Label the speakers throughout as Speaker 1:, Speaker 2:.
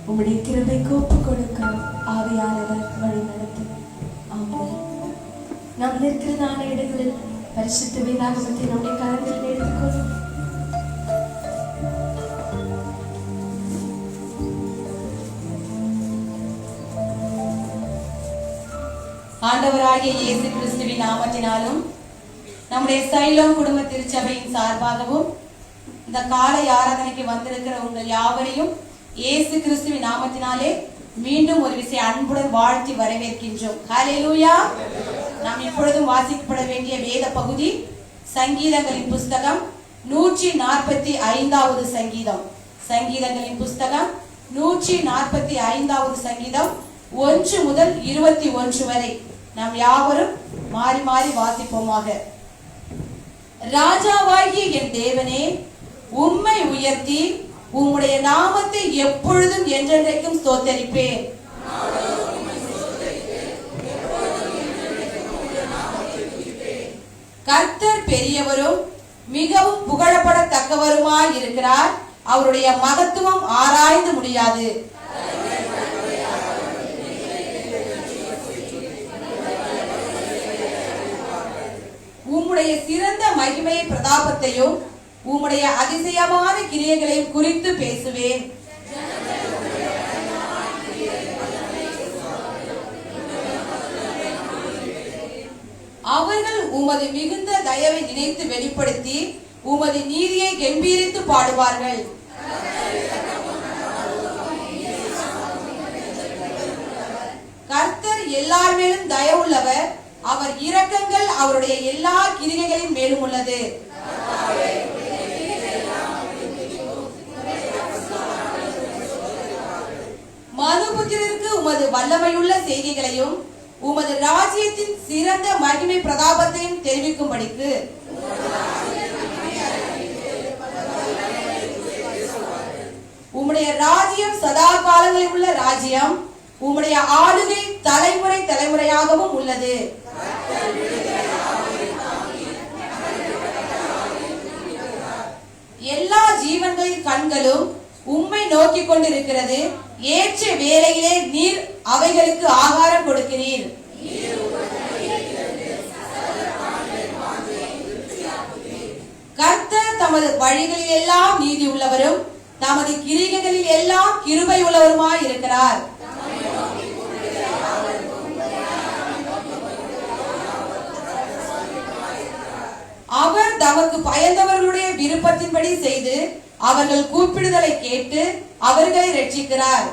Speaker 1: உம்முடைய கிருபைக்கு ஒப்பு கொடுக்க ஆவியானவர் வழி நடத்தும். ஆமென். நாம் நிற்கிறதான இடங்களில் பரிசுத்த வேதாகமத்தை நம்முடைய கரங்களில் எடுத்துக்கொள்ளும்.
Speaker 2: ஆண்டவராகிய இயேசு கிறிஸ்துவின் நாமத்தினாலும் நம்முடைய சைலோம் குடும்ப திருச்சபையின் சார்பாகவும் இந்த காலை ஆராதனைக்கு வந்திருக்கிற உங்கள் யாவரையும் இயேசு கிறிஸ்துவின் நாமத்தினாலே மீண்டும் ஒரு விஷயம் அன்புடன் வாழ்த்தி வரவேற்கின்றோம். ஹல்லேலூயா. நாம் இப்பொழுதும் வாசிக்கப்பட வேண்டிய வேத பகுதி சங்கீதங்களின் புஸ்தகம் 145வது சங்கீதம். சங்கீதங்களின் புஸ்தகம் 145வது சங்கீதம் 1 முதல் 21 வரை நாம் யாவரும் மாறி மாறி வாசிப்போமாக. ராஜாவாகிய என் தேவனே, உம்மை உயர்த்தி உம்முடைய நாமத்தை எப்பொழுதும் என்றென்றைக்கும் ஸ்தோத்தரிப்பேன். கர்த்தர் பெரியவரும் மிகவும் புகழப்படத்தக்கவருமாய் இருக்கிறார். அவருடைய மகத்துவம் ஆராய்ந்து முடியாது. உம்முடைய சிறந்த மகிமையை பிரதாபத்தையும் உம்முடைய அதிசயமான கிரியைகளையும் குறித்து பேசுவேன். அவர்கள் உமது மிகுந்த தயவை நினைத்து வெளிப்படுத்தி உமது நீதியை கம்பீரித்து பாடுவார்கள். கர்த்தர் எல்லார் மேலும் தயவுள்ளவர். அவர் இரக்கங்கள் அவருடைய எல்லா கிரியைகளின் மேலும் உள்ளது. மனுபுத்திரருக்கு உமது வல்லமையுள்ள செய்திகளையும் உமது ராஜ்யத்தின் சிறந்த மகிமை பிரதாபத்தையும் தெரிவிக்கும்படிக்கு உம்முடைய ராஜ்யம் சதா காலங்களில் உள்ள ராஜ்யம். உம்முடைய ஆளுகை தலைமுறை தலைமுறையாகவும் உள்ளது. எல்லா ஜீவன்களின் கண்களும் உம்மை நோக்கி கொண்டிருக்கிறது. ஏற்ற வேளையிலே நீர் அவைகளுக்கு ஆகாரம் கொடுக்கிறீர். கர்த்தர் தமது வழிகளில் எல்லாம் நீதி உள்ளவரும் தமது கிரியைகளில் எல்லாம் கிருபை உள்ளவருமாய் இருக்கிறார். அவர் தமக்கு பயந்தவர்களுடைய விருப்பத்தின்படி செய்து அவர்கள் கூப்பிடுதலை கேட்டு அவர்களை ரட்சிக்கிறார்.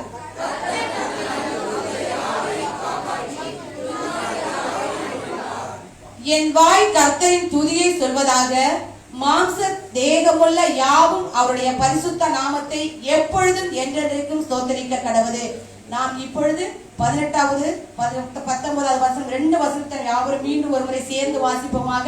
Speaker 2: என் வாய் கர்த்தரின் துதியை சொல்வதாக. மாம்ச தேகமுள்ள யாவும் அவருடைய பரிசுத்த நாமத்தை எப்பொழுதும் என்றென்றைக்கும் ஸ்தோத்திரிக்க கடவுது. நாம் இப்பொழுது 18வது 19வது வசனம் 2 வசனத்தை யாவரும் மீண்டும் ஒருமுறை சேர்ந்து வாசிப்போமாக.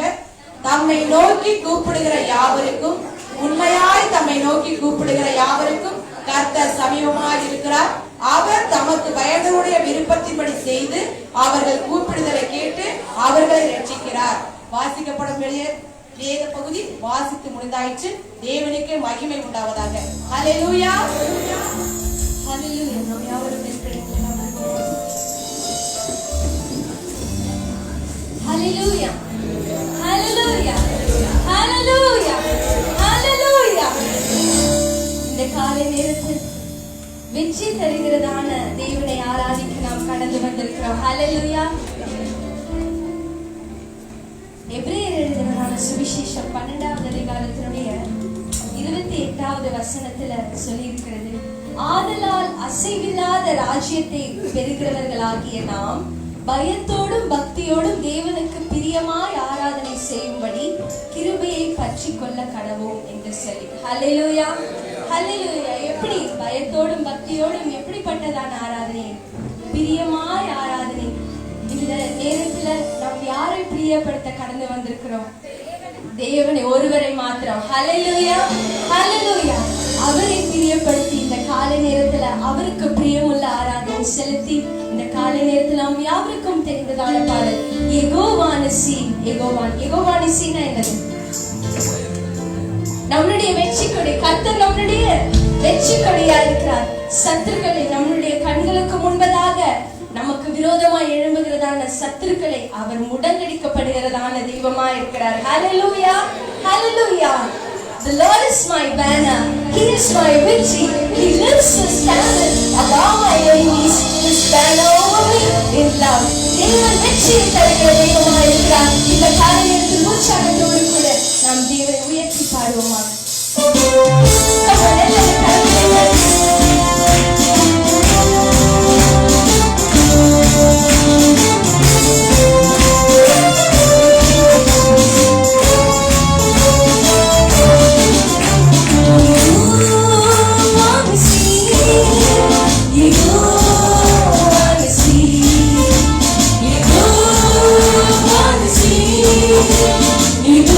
Speaker 2: தம்மை நோக்கி கூப்பிடுகிற யாவருக்கும், உண்மையாய் தம்மை நோக்கி கூப்பிடுகிற யாவருக்கும் கர்த்தர் சமீபமாய் இருக்கிறார். அவர் தமக்கு பயந்தவருடைய விருப்பத்தின்படி செய்து அவர்கள் கூப்பிடுதலை கேட்டு அவர்களை ரட்சிக்கிறார். வாசிக்கப்படும் வேத பகுதி வாசித்து முடிந்தாயிற்று. தேவனுக்கு மகிமை உண்டாவதாக. ஹல்லேலூயா. ஹல்லேலூயா. நாம் யாவரும்
Speaker 1: ஹல்லேலூயா. ஹல்லேலூயா. ஹல்லேலூயா. ஹல்லேலூயா. இந்த காலை நேரத்தில் வெற்றி தருகிறதான தேவனை ஆராதிக்க நாம் கடந்து வந்திருக்கிறோம். ஹல்லேலூயா. எபிரேயர் எழுதினதான சுவிசேஷம் 12வது அதிகாரத்தினுடைய 28வது வசனத்துல சொல்லி இருக்கிறது. ஆதலால் அசைவில்லாத ராஜ்யத்தை பெறுகிறவர்களாகிய நாம் பயத்தோடும் பக்தியோடும் தேவனுக்கு பிரியமாய் ஆராதனை செய்யும்படி கிருபையை பற்றி கொள்ள கடவோம் என்று சொல்லி. ஹல்லேலூயா. ஹல்லேலூயா. எப்படி பயத்தோடும் பக்தியோடும் எப்படிப்பட்டதான ஆராதனை? பிரியமாய் ஆராதனை. இந்த நேரத்துல நாம் யாரை பிரியப்படுத்த கடந்து வந்திருக்கிறோம்? தேவனை ஒருவரை மாத்திரம். ஹல்லேலூயா. ஹல்லேலூயா. அவரை பிரியப்படுத்தி இந்த காலை நேரத்துல அவருக்கு பிரியமுள்ள ஆராதனை செலுத்தி இந்த காலை நேரத்தில் நாம் யாவருக்கும் தெரிந்ததான பாடல் யெகோவா நிசி. யெகோவா நிசினா என்னது? நம்மளுடைய வெற்றி கொடி. கர்த்தர் நம்மளுடைய வெற்றி கொடியா இருக்கிறார். சத்துருக்களை நம்முடைய கண்களுக்கு முன்பதாக நமக்கு விரோதமாய் எழும்புகிறதான சத்துருக்களை அவர் முடங்கடிக்கப்படுகிறதான தெய்வமாய் இருக்கிறார். ஹalleluya, hallelujah. The Lord is my banner, He is my victory, He lifts His standard above my enemies, His banner over me in love. தேவன் வெற்றியை தருகிற தெய்வமாய் இருக்கிறார். இந்த காரியத்தில் உற்சாகத்தோடு கூட நாம் தேவனை உயர்த்தி பாடுவோமா?
Speaker 3: You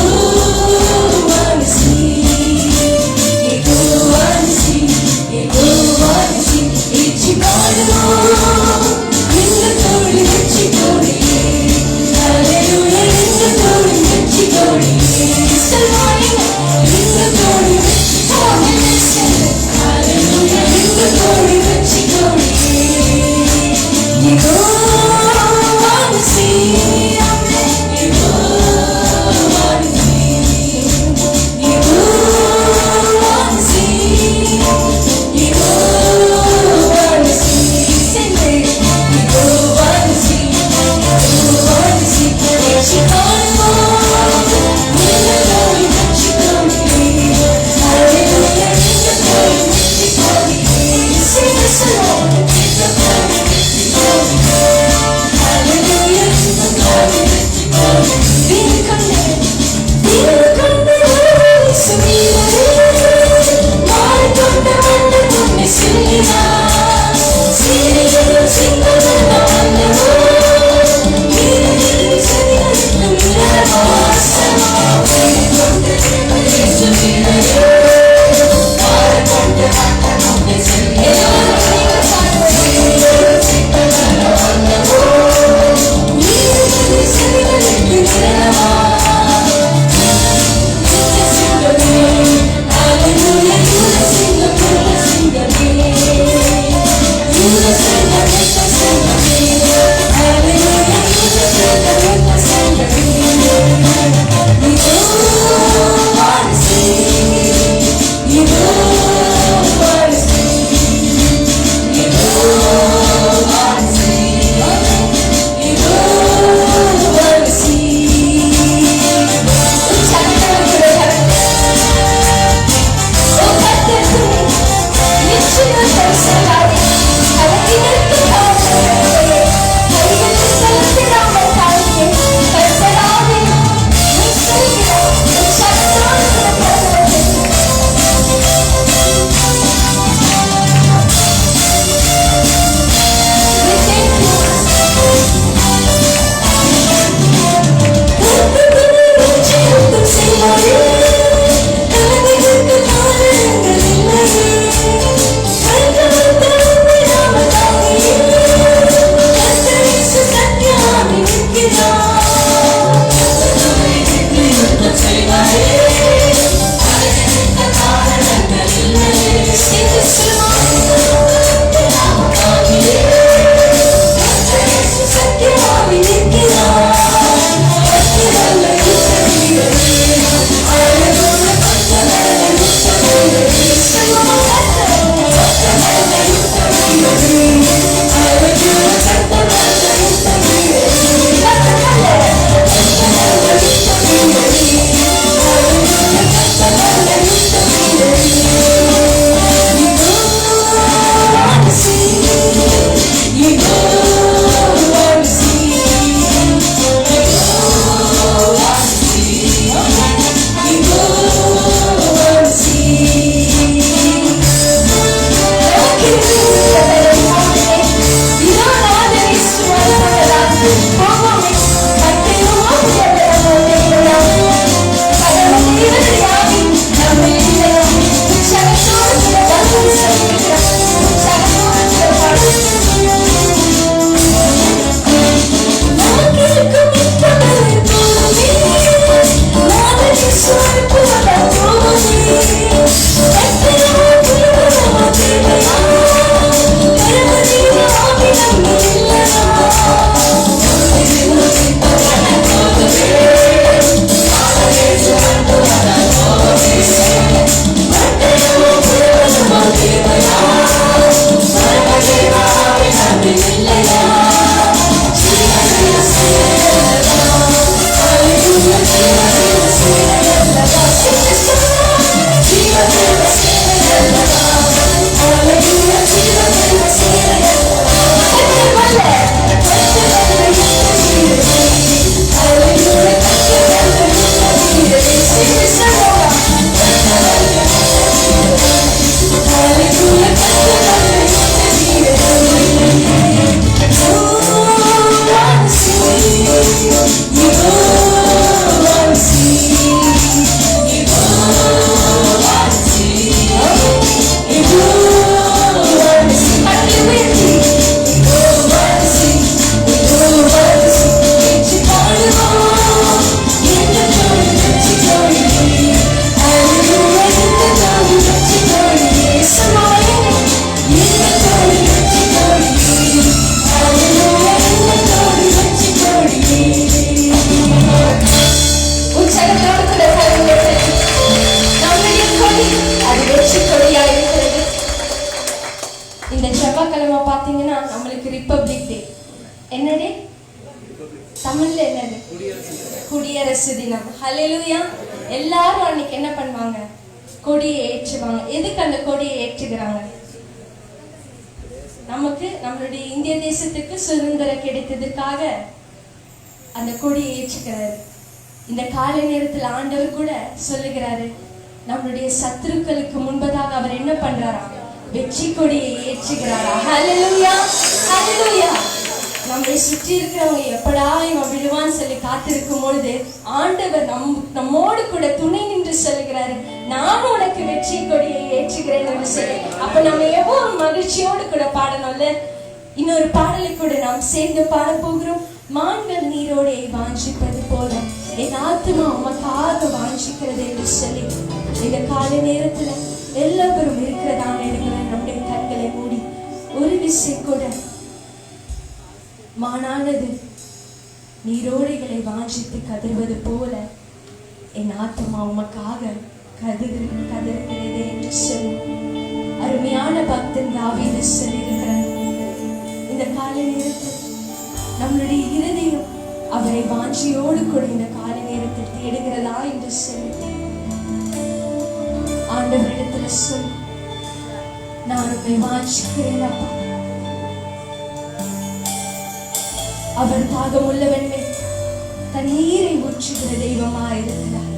Speaker 1: என்னடி தமிழ்ல என்னது? குடியரசு தினம். ஹல்லேலூயா. எல்லாரும் அன்னைக்கு என்ன பண்ணுவாங்க? கொடியை ஏற்றுவாங்க. எதுக்கு அந்த கொடியை ஏற்றுகிறாங்க? நமக்கு நம்மளுடைய இந்திய தேசத்துக்கு சுதந்திரம் கிடைத்ததுக்காக அந்த கொடியை ஏற்றுகிறாரு. இந்த காலை நேரத்தில் ஆண்டவர் கூட சொல்லுகிறாரு, நம்மளுடைய சத்துருக்களுக்கு முன்பதாக அவர் என்ன பண்றாரா? வெற்றி கொடியை ஏற்றுகிறாரா? ஹல்லேலூயா, ஹல்லேலூயா. நம்மை சுற்றி இருக்கிறவங்க எப்படா இவன் விழுவான்னு சொல்லி காத்திருக்கும் பொழுது ஆண்டவர் நம்மோடு கூட துணை நின்று சொல்லுகிறாரு, நான் உனக்கு வெற்றி கொடியை ஏற்றுகிறேன் என்று சொல்லி. அப்ப நம்ம எவ்வளவு மகிழ்ச்சியோடு கூட பாடணும்ல. இன்னொரு பாடலை கூட நாம் சேர்ந்து பாட போகிறோம். மான்கள் நீரோடை வாஞ்சிப்பது போல என் ஆத்மா உமக்காக வாஞ்சிக்கிறது என்று சொல்லி இந்த காலை நேரத்துல எல்லாரும் இருக்கிறதான இடங்களை நம்முடைய கண்களை மூடி ஒரு விசை கூட மானானது நீரோடைகளை வாஞ்சித்து கதறுவது போல என் ஆத்மா உமக்காக கதறுகிறதே என்று சொல்லி அருமையான பக்தன் தாவீது சொல்லியிருக்கிறார். இந்த காலை நேரத்தில் நம்மளுடைய இருதயம் அவரை வாஞ்சியோடு கூட இந்த காலை நேரத்தில் தேடுகிறதா என்று சொல்லி ஆண்டவரிடத்துல சொல்லி, நான் உண்மை வாஞ்சிக்கிறேன் அப்பா. அவர் தாகம் உள்ளவன்மை தண்ணீரை ஊற்றுகிற தெய்வமாயிருக்கிறார்.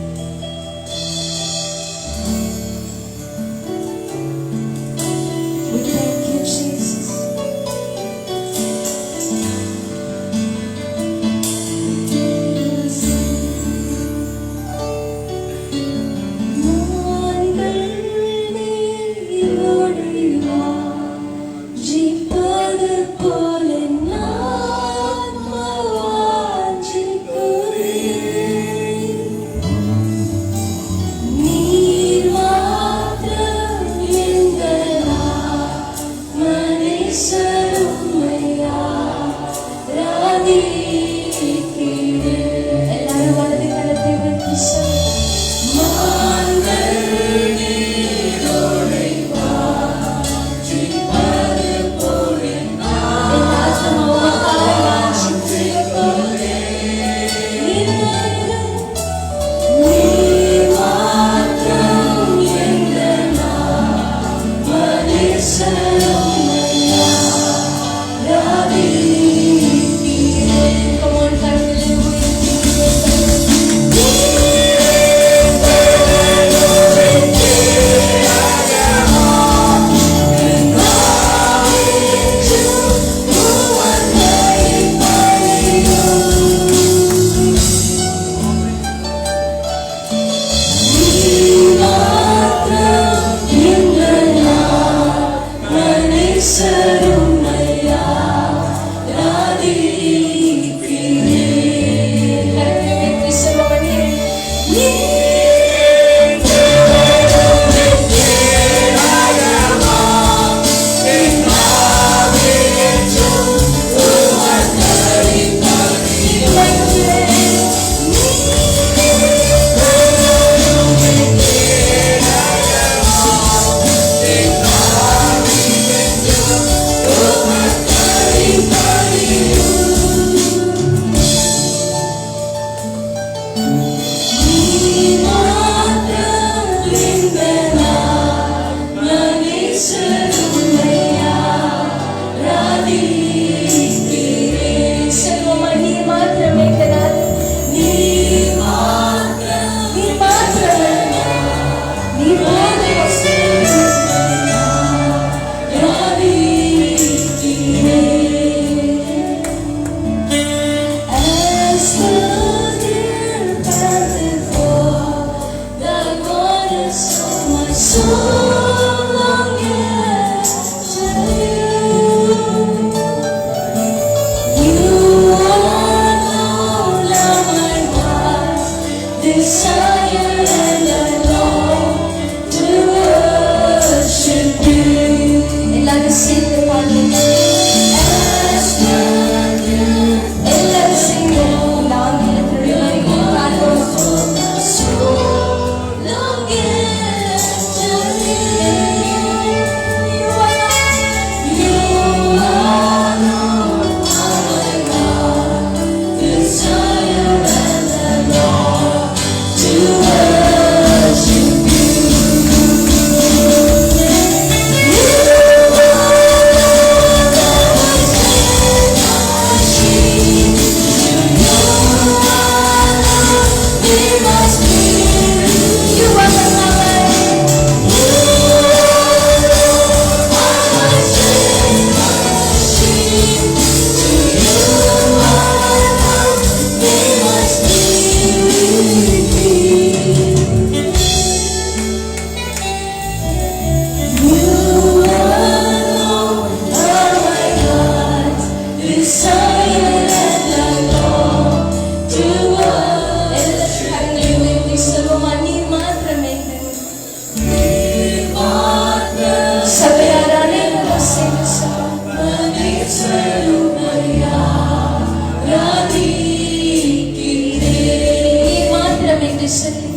Speaker 1: சேர்ந்து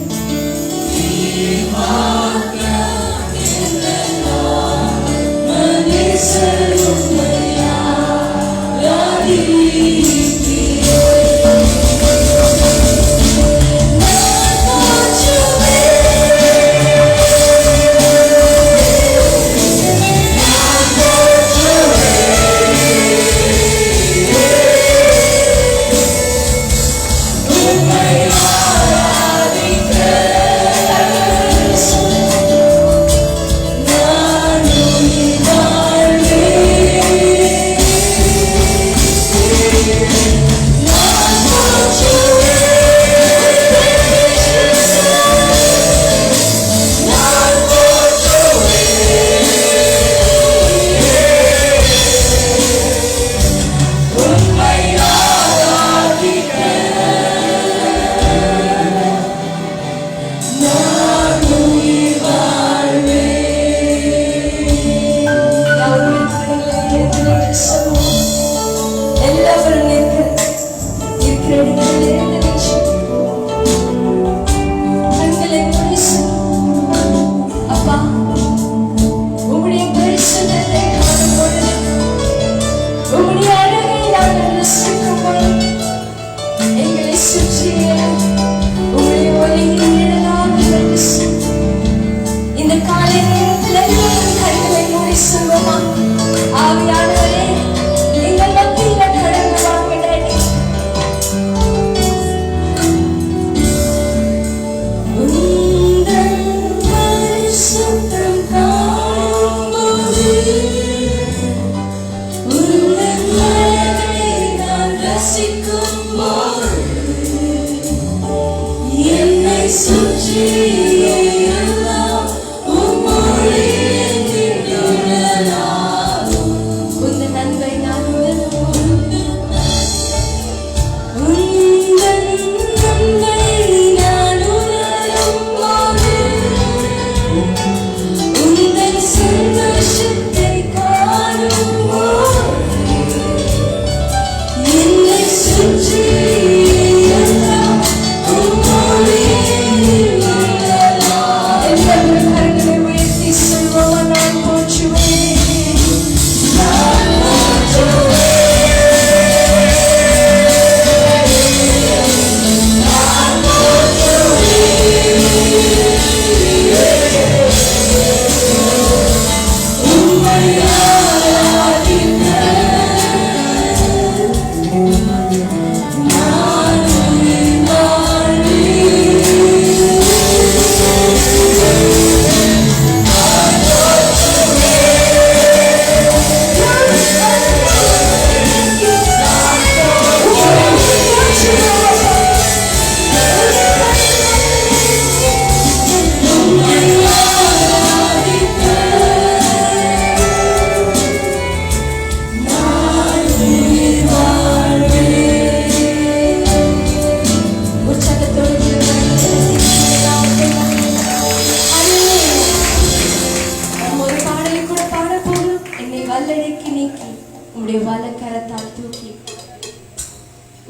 Speaker 1: சொல்லி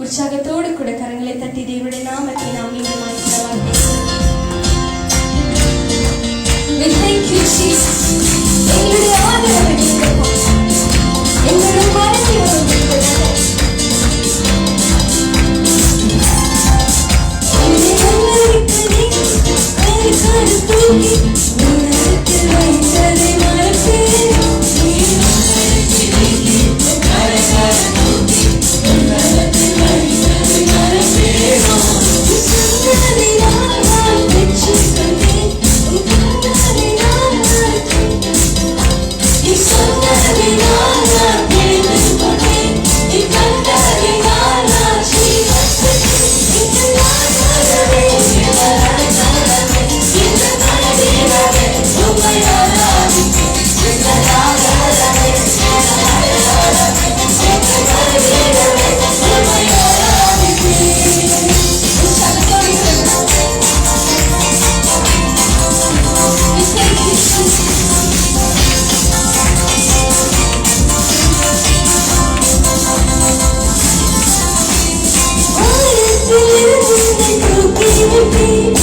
Speaker 1: உற்சாகத்தோடு கூட கரங்களை தட்டி தேவனுடைய நாமத்தை நாம் மீண்டுமாய் We thank you, Jesus. எங்களுடைய ஆதரவை நீங்கப்பா, எங்களுடைய மனதியோடு be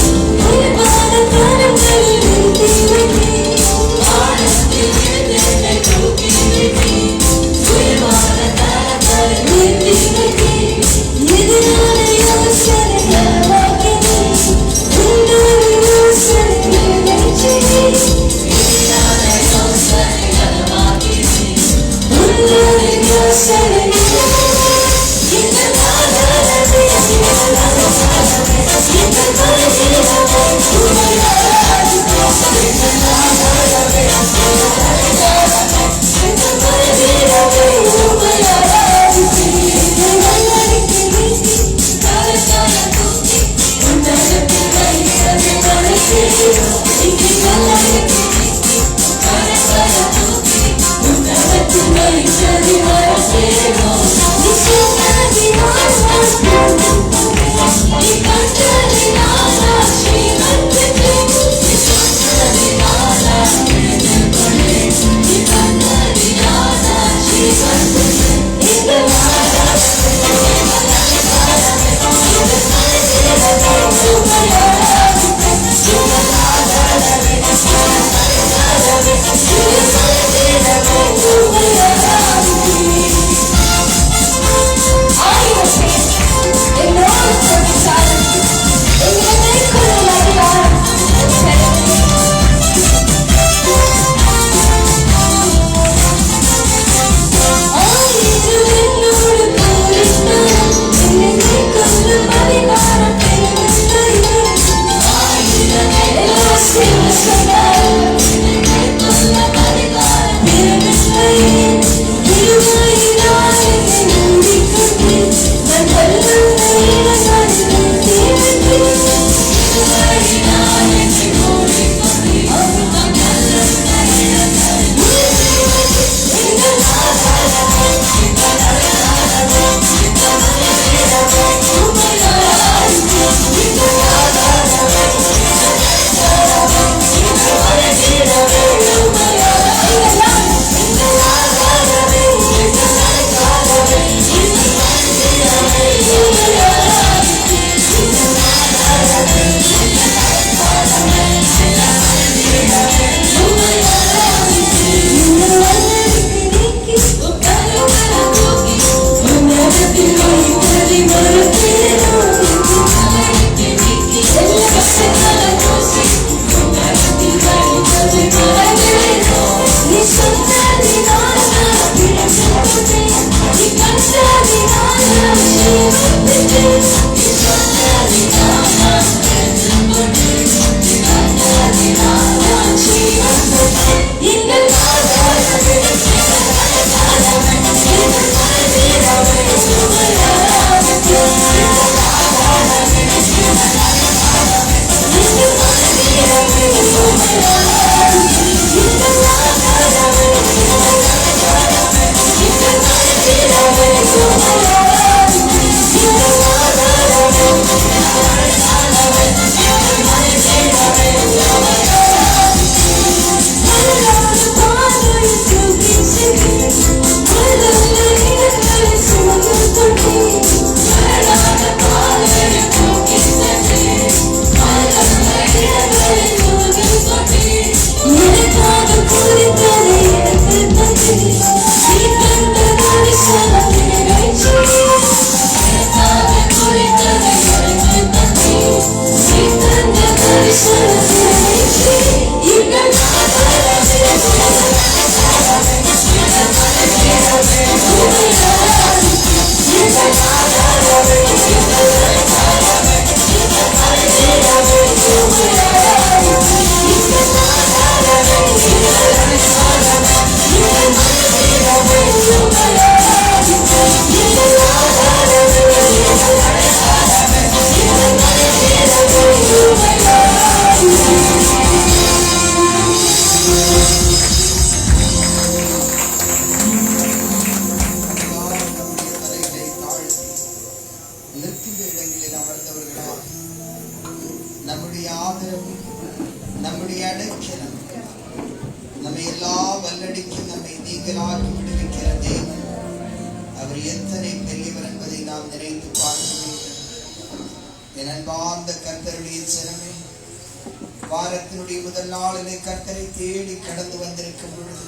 Speaker 3: வாரத்தினுடைய முதல் நாளிலே கர்த்தரை தேடி கடந்து வந்திருக்கும் பொழுது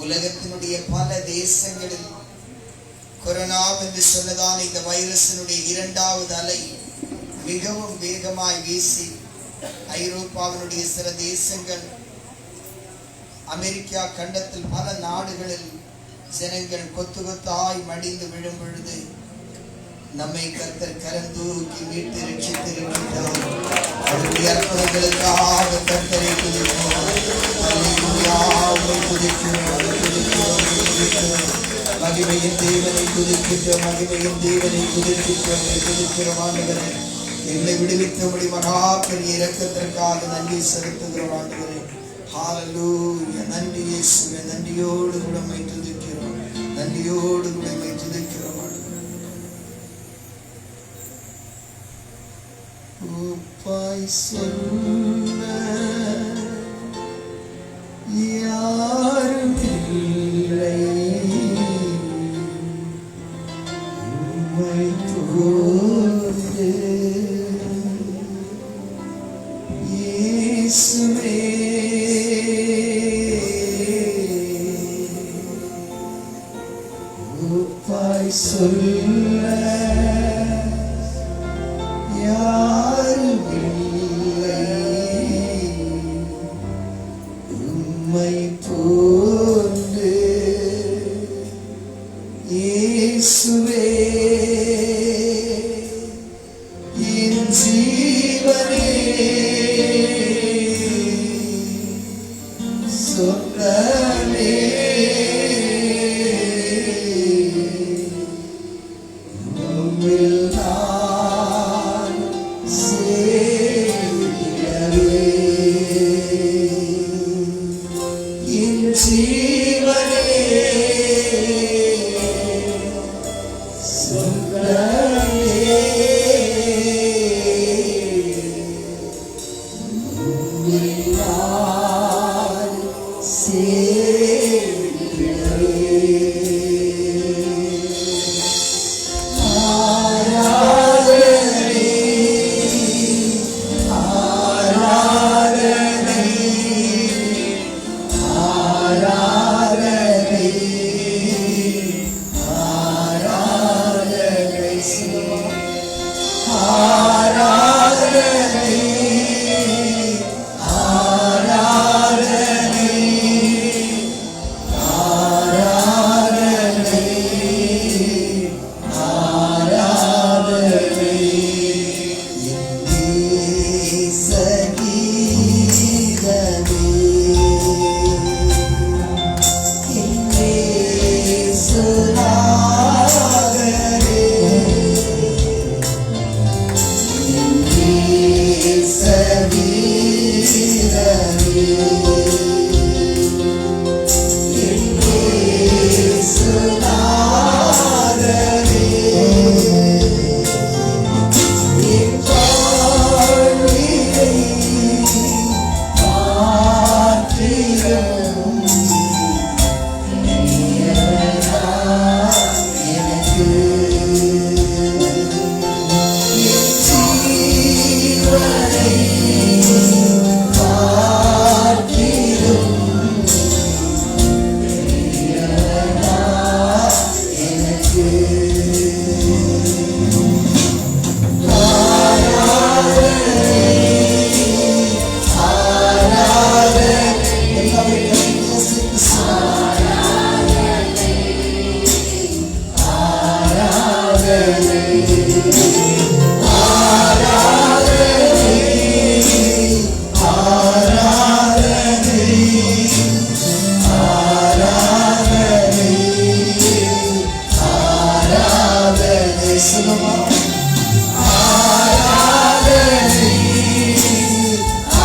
Speaker 3: உலகத்தினுடைய பல தேசங்களில் கொரோனா என்று சொன்னதான இந்த வைரஸினுடைய இரண்டாவது அலை மிகவும் வேகமாய் வீசி ஐரோப்பாவினுடைய சில தேசங்கள், அமெரிக்கா கண்டத்தில் பல நாடுகளில் ஜனங்கள் கொத்து கொத்தாய் மடிந்து விழும் பொழுது நம்மை கர்த்தர் கரந்தூக்கி மீட்டு ரட்சித்திருக்கிறார். அவருடைய அற்புதங்களுக்காக கர்த்தரை துதிக்கிறோம். அல்லேலூயா, உம்மை துதிக்கிறோம், துதிக்கிறோம், துதிக்கிறோம். மகிமையின் தேவனை துதிக்கிறோம், மகிமையின் தேவனை துதிக்கிறோம், துதிக்கிறோம். ஆண்டவரே, என்னை விடுவித்தபடி மகா பெரிய இரக்கத்திற்காக நன்றி செலுத்துகிறோம். ஆண்டவரே, ஹல்லேலூயா, நன்றி இயேசுவே, நன்றியோடு கூட உம்மை துதிக்கிறோம், நன்றியோடு கூட உம்மை துதிக்கிறோம். உப்பாய் சொல்ல யாரும் இல்லை, உம்மை போலே இயேசுவே, உப்பாய் சொல்ல யாரும் இல்லை, உம்மை போலே இயேசுவே, என் ஜீவனே, சொந்தமே, உம்மில் நான் சேர்கிறவே, என் ஜீவனே, சொந்தமே, உம்மில் நான் சேர்கிறவே. ஆராதனை, ஆராதனை, ஆராதனை, ஆராதனை, ஆராதனை, ஆராதனை, ஆராதனை, ஆராதனை, சொல்லுமா ஆராதனை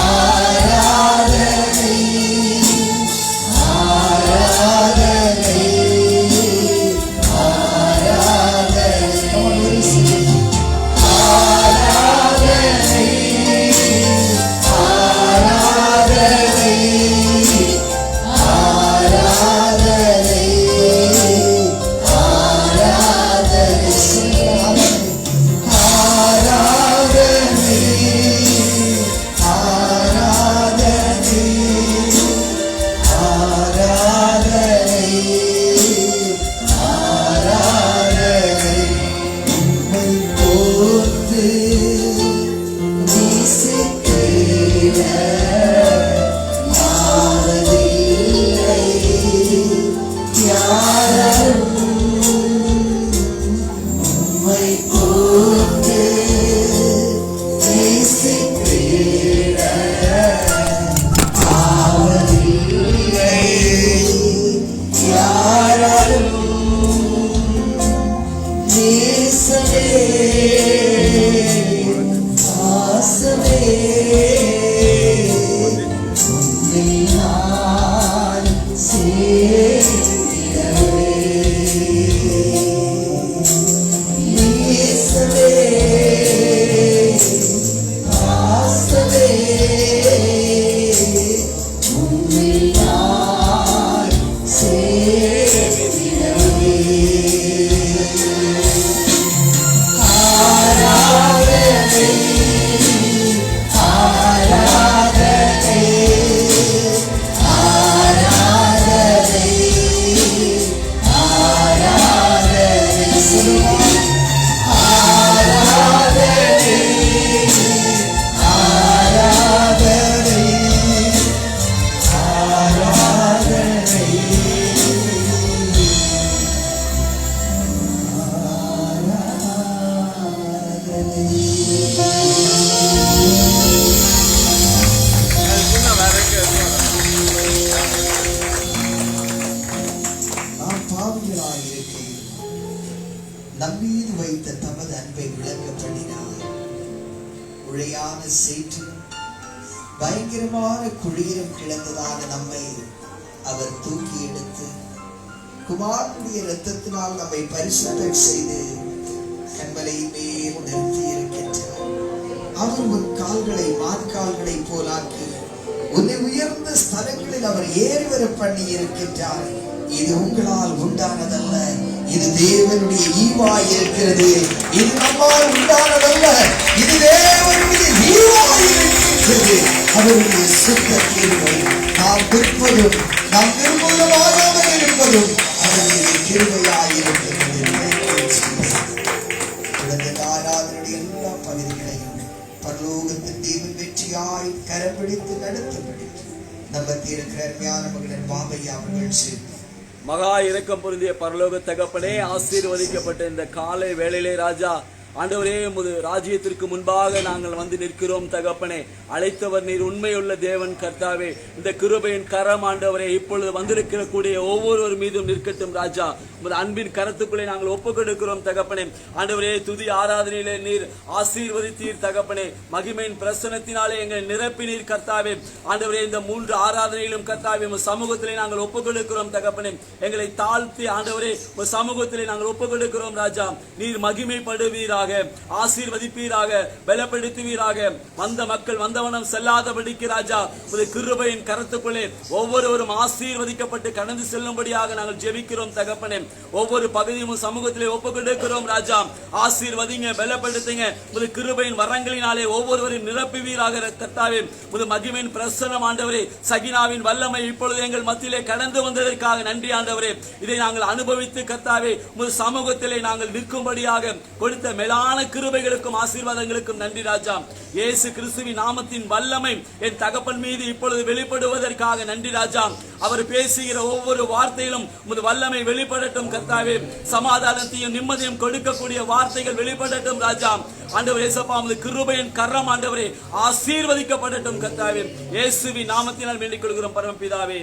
Speaker 3: ஆராதனை ஆராதனை ஆராதனை நம்மீது வைத்த தமது அன்பை விளங்க பண்ணினார். உழையான சேற்றிலும் பயங்கரமான குழியிலும் கிடந்ததான நம்மை அவர் தூக்கி எடுத்து குமாரனுடைய இரத்தத்தினால் நம்மை பரிசுத்தம் செய்து கண்மலையின் மேல் நிறுத்தி இருக்கின்றார். அவர் உன் கால்களை மான்கால்களை போலாக்கி உன்னை உயர்ந்த ஸ்தலங்களில் அவர் ஏறி வர பண்ணி இருக்கின்றார். இது உங்களால் உண்டானதல்ல, இது தேவனுடைய ஈவாய் இருக்கிறது. இது நம்மால் உண்டானதல்ல, இது தேவனுடைய ஈவாய் இருக்கின்றது. அவருடைய சுத்த கிருபை நாம் விற்பதும் நாம் விரும்புவதாக இருப்பதும் அவருடைய கிருபையாய் இருக்கிறது. ஆராதனுடைய எல்லா பகுதிகளையும் பரலோகத்தின் தேவன் வெற்றியாய் கரம் பிடித்து நடத்தப்படி நம்ம இருக்கிற ஞான மகன் பாபையா அவர்கள்
Speaker 4: மகா இரக்கம் பொருந்திய பரலோக தகப்பனே, ஆசீர்வதிக்கப்பட்ட இந்த காலை வேளையிலே ராஜா ஆண்டவரே, உமது ராஜ்யத்திற்கு முன்பாக நாங்கள் வந்து நிற்கிறோம் தகப்பனே. அழைத்தவர் நீர், உண்மையுள்ள தேவன் கர்த்தாவே. இந்த கிருபையின் கரம் ஆண்டவரே இப்பொழுது வந்திருக்கிற கூடிய ஒவ்வொருவர் மீதும் நிற்கட்டும் ராஜா. உமது அன்பின் கரத்துக்குள்ளே நாங்கள் ஒப்புக்கொடுக்கிறோம் தகப்பனே. ஆண்டவரே, துதி ஆராதனையிலே நீர் ஆசீர்வதித்தீர் தகப்பனே. மகிமையின் பிரசனத்தினாலே எங்களை நிரப்பினீர் கர்த்தாவே. ஆண்டவரே, இந்த 3 ஆராதனையிலும் கர்த்தாவே உமது சமூகத்திலே நாங்கள் ஒப்புக்கொடுக்கிறோம் தகப்பனே. எங்களை தாழ்த்தி ஆண்டவரே உமது சமூகத்திலே நாங்கள் ஒப்புக்கொடுக்கிறோம் ராஜா. நீர் மகிமைப்படுவீராக, ஆசீர்வதிப்பீராக, பலப்படுத்துவீராக. வந்த மக்கள் வந்தவனம் செல்லாதபடிக்கு ராஜா உமது கிருபையின் கரத்துக்குள்ளே ஒவ்வொருவரும் ஆசீர்வதிக்கப்பட்டு கடந்து செல்லும்படியாக நாங்கள் ஜெபிக்கிறோம் தகப்பனே. ஒவ்வொரு பகுதியும் சமூகத்திலே ஒப்புக்கொடுக்கிறோம் ராஜா. ஆசீர்வதிங்க, பலப்படுத்துங்க. உமது கிருபையின் வரங்களினாலே ஒவ்வொருவரையும் நிரப்புவீராக கர்த்தாவே. உமது மகிமையின் பிரசன்னம் ஆண்டவரே, சகினாவின் வல்லமை இப்பொழுது எங்கள் மத்தியிலே கடந்து வந்ததற்காக நன்றி ஆண்டவரே. இதை நாங்கள் அனுபவித்து கர்த்தாவே உமது சமூகத்திலே நாங்கள் நிற்கும்படியாக கொடுத்த மேலான கிருபைகளுக்கும் ஆசீர்வாதங்களுக்கும் நன்றி ராஜா. இயேசு கிறிஸ்துவின் நாமத்தின் வல்லமை என் தகப்பன் மீது இப்பொழுது வெளிப்படுவதற்காக நன்றி ராஜா. அவர் பேசுகிற ஒவ்வொரு வார்த்தையிலும் உமது வல்லமை வெளிப்படட்டும் கர்த்தாவே. சமாதானத்தையும் நிம்மதியும் கொடுக்கக்கூடிய வார்த்தைகள் வெளிப்படட்டும் ராஜா. ஆண்டவரே, இயேசுப்பா உமது கிருபையின் கரம் ஆண்டவரே ஆசீர்வதிக்கப்படட்டும் கர்த்தாவே. இயேசுவின் நாமத்தினால் வேண்டிக் கொள்கிறோம் பரமபிதாவே.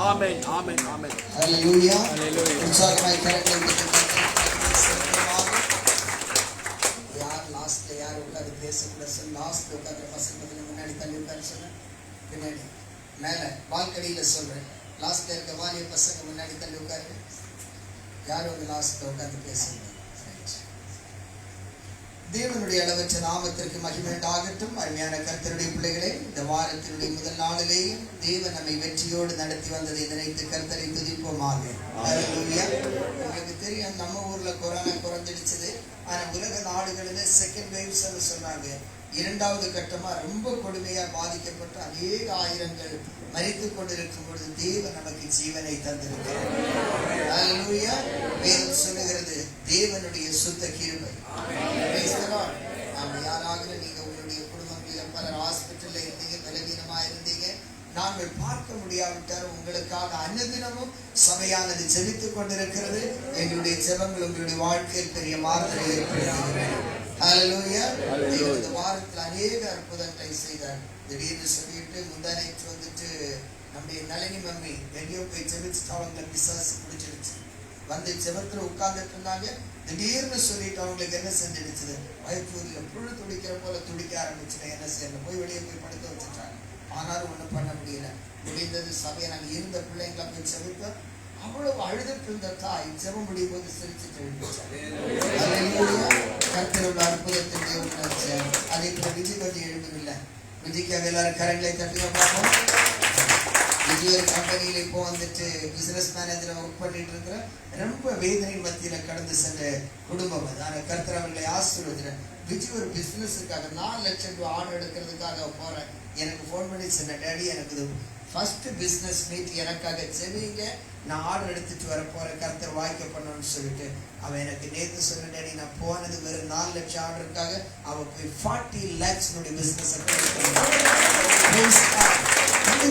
Speaker 4: ஆமென், ஆமென், ஆமென்.
Speaker 3: ஹல்லேலூயா. ஹல்லேலூயா. தேசத்துல சொல்ல லாஸ்ட் உட்கார்ற பசங்க முன்னாடி தள்ளி உட்கார சொல்ல, பின்னாடி மேல பால்கனியில சொல்றேன், லாஸ்ட்ல இருக்க வாலிய பசங்க முன்னாடி தள்ளி உட்காரு. யாரும் வந்து லாஸ்ட்ல உட்கார்ந்து பேசுங்க. தேவனுடைய அளவற்ற நாமத்திற்கு மகிமை உண்டாகட்டும். அருமையான கர்த்தருடைய பிள்ளைகளே, இந்த வாரத்தினுடைய முதல் நாளிலேயும் தேவன் நம்மை வெற்றியோடு நடத்தி வந்ததை நினைத்து கர்த்தரை துதிப்போமாக. உங்களுக்கு தெரியும், நம்ம ஊர்ல கொரோனா குறைஞ்சிடுச்சது. ஆனா உலக நாடுகளில செகண்ட் வேவ்ஸ் சொன்னாங்க. இரண்டாவது கட்டமா ரொம்ப கொடுமையா பாதிக்கப்பட்ட அநேக ஆயிரங்கள் மரித்துக் கொண்டிருக்கும் பொழுது தேவன் நமக்கு ஜீவனை தந்திருக்கிறார். ஹல்லேலூயா. வேதம் சொல்லுகிறது தேவனுடைய சுத்த கிருபை. யாராக நீங்க உங்களுடைய குடும்பங்களில் பலர் ஹாஸ்பிட்டல்ல இருந்தீங்க, பலவீனமா இருந்தீங்க, நாங்கள் பார்க்க முடியாவிட்டால் உங்களுக்காக அன்னதினமும் சபையானது ஜெபித்துக் கொண்டிருக்கிறது. எங்களுடைய ஜெபங்கள் உங்களுடைய வாழ்க்கையில் பெரிய மாறுதலை ஏற்படுத்துகிறது. ஹல்லேலூயா. இந்த வாரத்தில் அநேக அற்புதங்களை செய்தார். திடீர்னு சொல்லிட்டு முந்தானைக்கு வந்துட்டு நம்முடைய நளினி மம்மி எங்கேயோ போய் ஜெபிச்சுட்டு அவங்களை பிசாசு பிடிச்சிருச்சு. வந்து ஜெபத்துல உட்கார்ந்துட்டு இருந்தாங்க. திடீர்னு சொல்லிட்டு அவங்களுக்கு என்ன செஞ்சிடுச்சு, வயிற்றுல புழு துடிக்கிற போல துடிக்க ஆரம்பிச்சுட்டு என்ன செய்யணும், போய் வெளியே போய் படுக்க வச்சுட்டாங்க. ஆனாலும் ஒண்ணும் பண்ண முடியல. முடிந்தது சபையை நாங்கள் இருந்த பிள்ளைங்களை போய் செபித்தோம். அவ்வளவு அழுதுட்டு இருந்த தாய் ஜெபம் முடியும் போது சிரிச்சுட்டு எழுப்பிச்சார். கர்த்தருடைய அற்புதத்தை தேவன். அதே போல விஜய் கொஞ்சம் எழுப்பவில்லை. விஜய்க்காக எல்லாரும் கரங்களை தட்டுங்க பார்ப்போம். விஜய் ஒரு கம்பெனியில இப்போ வந்துட்டு பிசினஸ் மேனேஜரை ஒர்க் பண்ணிட்டு இருக்கிற ரொம்ப வேதனை மத்தியில கடந்து சென்ற குடும்பம் அது. ஆனா கர்த்தர் அவர்களை ஆசீர்வதிக்கிறார். விஜய் ஒரு பிசினஸுக்காக 4 லட்சம் ரூபாய் ஆர்டர் எடுக்கிறதுக்காக போறேன். எனக்கு போன் பண்ணி சொன்ன, டேடி எனக்கு ஃபர்ஸ்ட் பிசினஸ் மீட் எனக்காக செவிங்க, நான் ஆர்டர் எடுத்துட்டு வர போறேன், கர்த்தர் வாய்க்க பண்ணணும்னு சொல்லிட்டு அவன் எனக்கு நேற்று சொன்ன, டேடி நான் போனது வெறும் 4 லட்சம் ஆர்டருக்காக அவன் போய் 40 lakhs பிசினஸ்.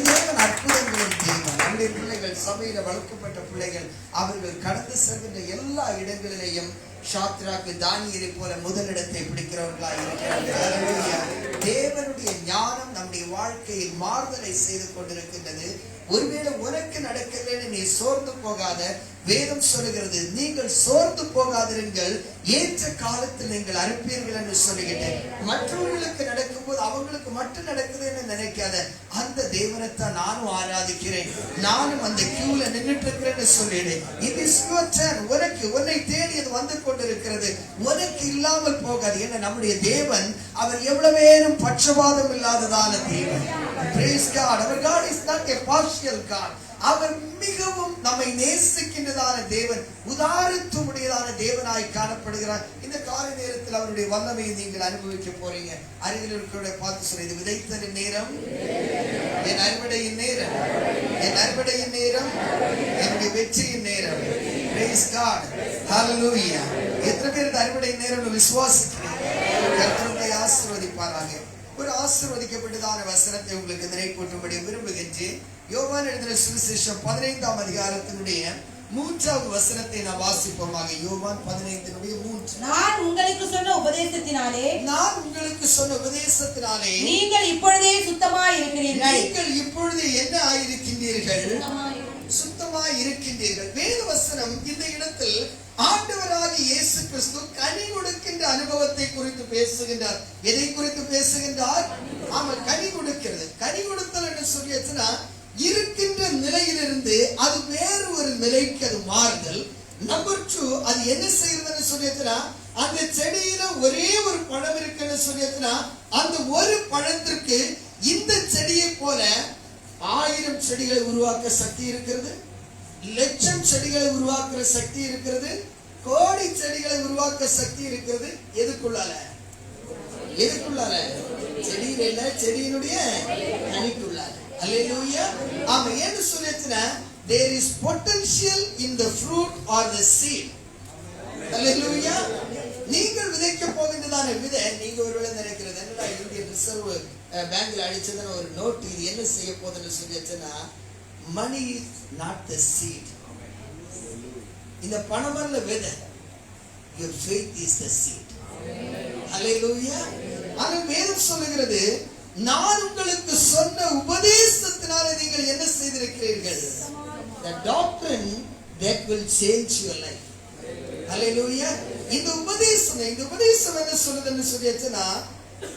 Speaker 3: தேவன் அற்புதங்களின் தேவன். நம்முடைய பிள்ளைகள் சபையில வளர்க்கப்பட்ட பிள்ளைகள் அவர்கள் கடந்து செல்கின்ற எல்லா இடங்களிலேயும் ஷாத்ராக்கு தானியேலை போல முதலிடத்தை பிடிக்கிறவர்களாக இருக்கிறார்கள். தேவனுடைய ஞானம் நம்முடைய வாழ்க்கையில் மாறுதலை செய்து கொண்டிருக்கின்றது. ஒருவேளை உனக்கு நடக்கலன்னு நீ சோர்ந்து போகாத. வேதம் சொல்லுகிறது, நீங்கள் சோர்ந்து போகாதிருங்கள், ஏற்ற காலத்தில் நீங்கள் அறுப்பீர்கள் என்று சொல்லுகிட்டு, மற்றவர்களுக்கு நடக்கும்போது அவங்களுக்கு மட்டும் நடக்குதுன்னு நினைக்காத. அந்த தேவனைத்தான் நானும் ஆராதிக்கிறேன், நானும் அந்த கியூல நின்றுட்டு இருக்கிறேன்னு சொல்லிடு. இது இஸ் யுவர் டர்ன். உனக்கு உன்னை தேடி அது வந்து கொண்டிருக்கிறது. உனக்கு இல்லாமல் போகாது. ஏன்னா நம்முடைய தேவன் அவர் எவ்வளவேனும் பட்சபாதம் இல்லாததான தேவன். Praise God. Our God is not a partial God. அவர் மிகவும் நம்மை நேசிக்கின்றதான தேவன், உதாரத்துவமுடையதான தேவனாய் காணப்படுகிறார். இந்த காலை நேரத்தில் அவருடைய வல்லமையை நீங்கள் அனுபவிக்க போறீங்க. அருகில் இருக்கிறவரை பார்த்து சொல்ல, இது விதைத்தலின் நேரம், என் அறுவடையின் நேரம், என் அறுவடையின் நேரம், என்னுடைய வெற்றியின் நேரம். Praise God. Hallelujah. எத்தனை பேர் இந்த அறுவடையின் நேரம் விசுவாசிக்கிறீங்க? கர்த்தரை ஆசீர்வதிப்பாராக. ஒரு ஆசீர்வதிக்கப்பட்டதான வசனத்தை உங்களுக்கு நினைப்பூட்டும்படி விரும்புகின்றேன். யோவான் எழுதின சுவிசேஷம் 15ஆம் அதிகாரத்தினுடைய 3ஆவது வசனத்தை நான் வாசிப்போமாக. யோவான் 15:3.
Speaker 2: நான் உங்களுக்கு சொன்ன உபதேசத்தினாலே நீங்கள் இப்பொழுதே சுத்தமாய் இருக்கிறீர்கள்.
Speaker 3: நீங்கள் இப்பொழுது என்ன ஆயிருக்கின்றீர்கள்? சுத்தமாய் இருக்கின்றீர்கள். வேத வசனம் இந்த இடத்தில் ஆண்டவராகிய இயேசு கிறிஸ்து கனி கொடுக்கின்ற அனுபவத்தை குறித்து பேசுகின்றார். எதை குறித்து பேசுகின்றார்? ஆமா, கனி கொடுக்கிறது. கனி கொடுத்தல் என்று சொல்லியாச்சுன்னா இருக்கின்ற நிலையிலிருந்து அது வேறு ஒரு நிலைக்கு அது மாறுதல். நம்பர் 2, அது என்ன செய்யறதுன்னு சொல்லியாச்சுன்னா, அந்த செடியில ஒரே ஒரு பழம் இருக்குன்னு சொல்லியாச்சுன்னா அந்த ஒரு பழத்திற்கு இந்த செடியை போல 1000 செடிகளை உருவாக்க சக்தி இருக்கிறது, லட்சம் செடிகளை உருவாக்குற சக்தி இருக்கிறது, கோடி செடிகளை உருவாக்க சக்தி இருக்கிறது. எதுக்குள்ளால? செடியில இல்ல, செடியினுடைய கனிக்குள்ளால. அல்லேலூயா. ஆமா, ஏன்னு சொல்லிச்சுன்னா there is potential in the fruit or the seed. அல்லேலூயா. நீங்கள் விதைக்க போகின்றதான விதை, நீங்க ஒருவேளை நினைக்கிறது என்னடா இந்தியன் ரிசர்வ் பேங்க்ல அடிச்சதுன்னு ஒரு நோட், இது என்ன செய்ய போகுதுன்னு சொல்லிச்சுன்னா, money is not the seed. இந்த பணமல்ல விதை, your faith is the seed. Hallelujah. ஆனா வேதம் சொல்லுகிறது, நான் உங்களுக்கு சொன்ன உபதேசத்தினால நீங்கள் என்ன செய்திருக்கிறீர்கள்? The doctrine that will change your life. Hallelujah. இந்த உபதேசம் என்ன சொல்லுதுன்னு சொல்லியாச்சுன்னா,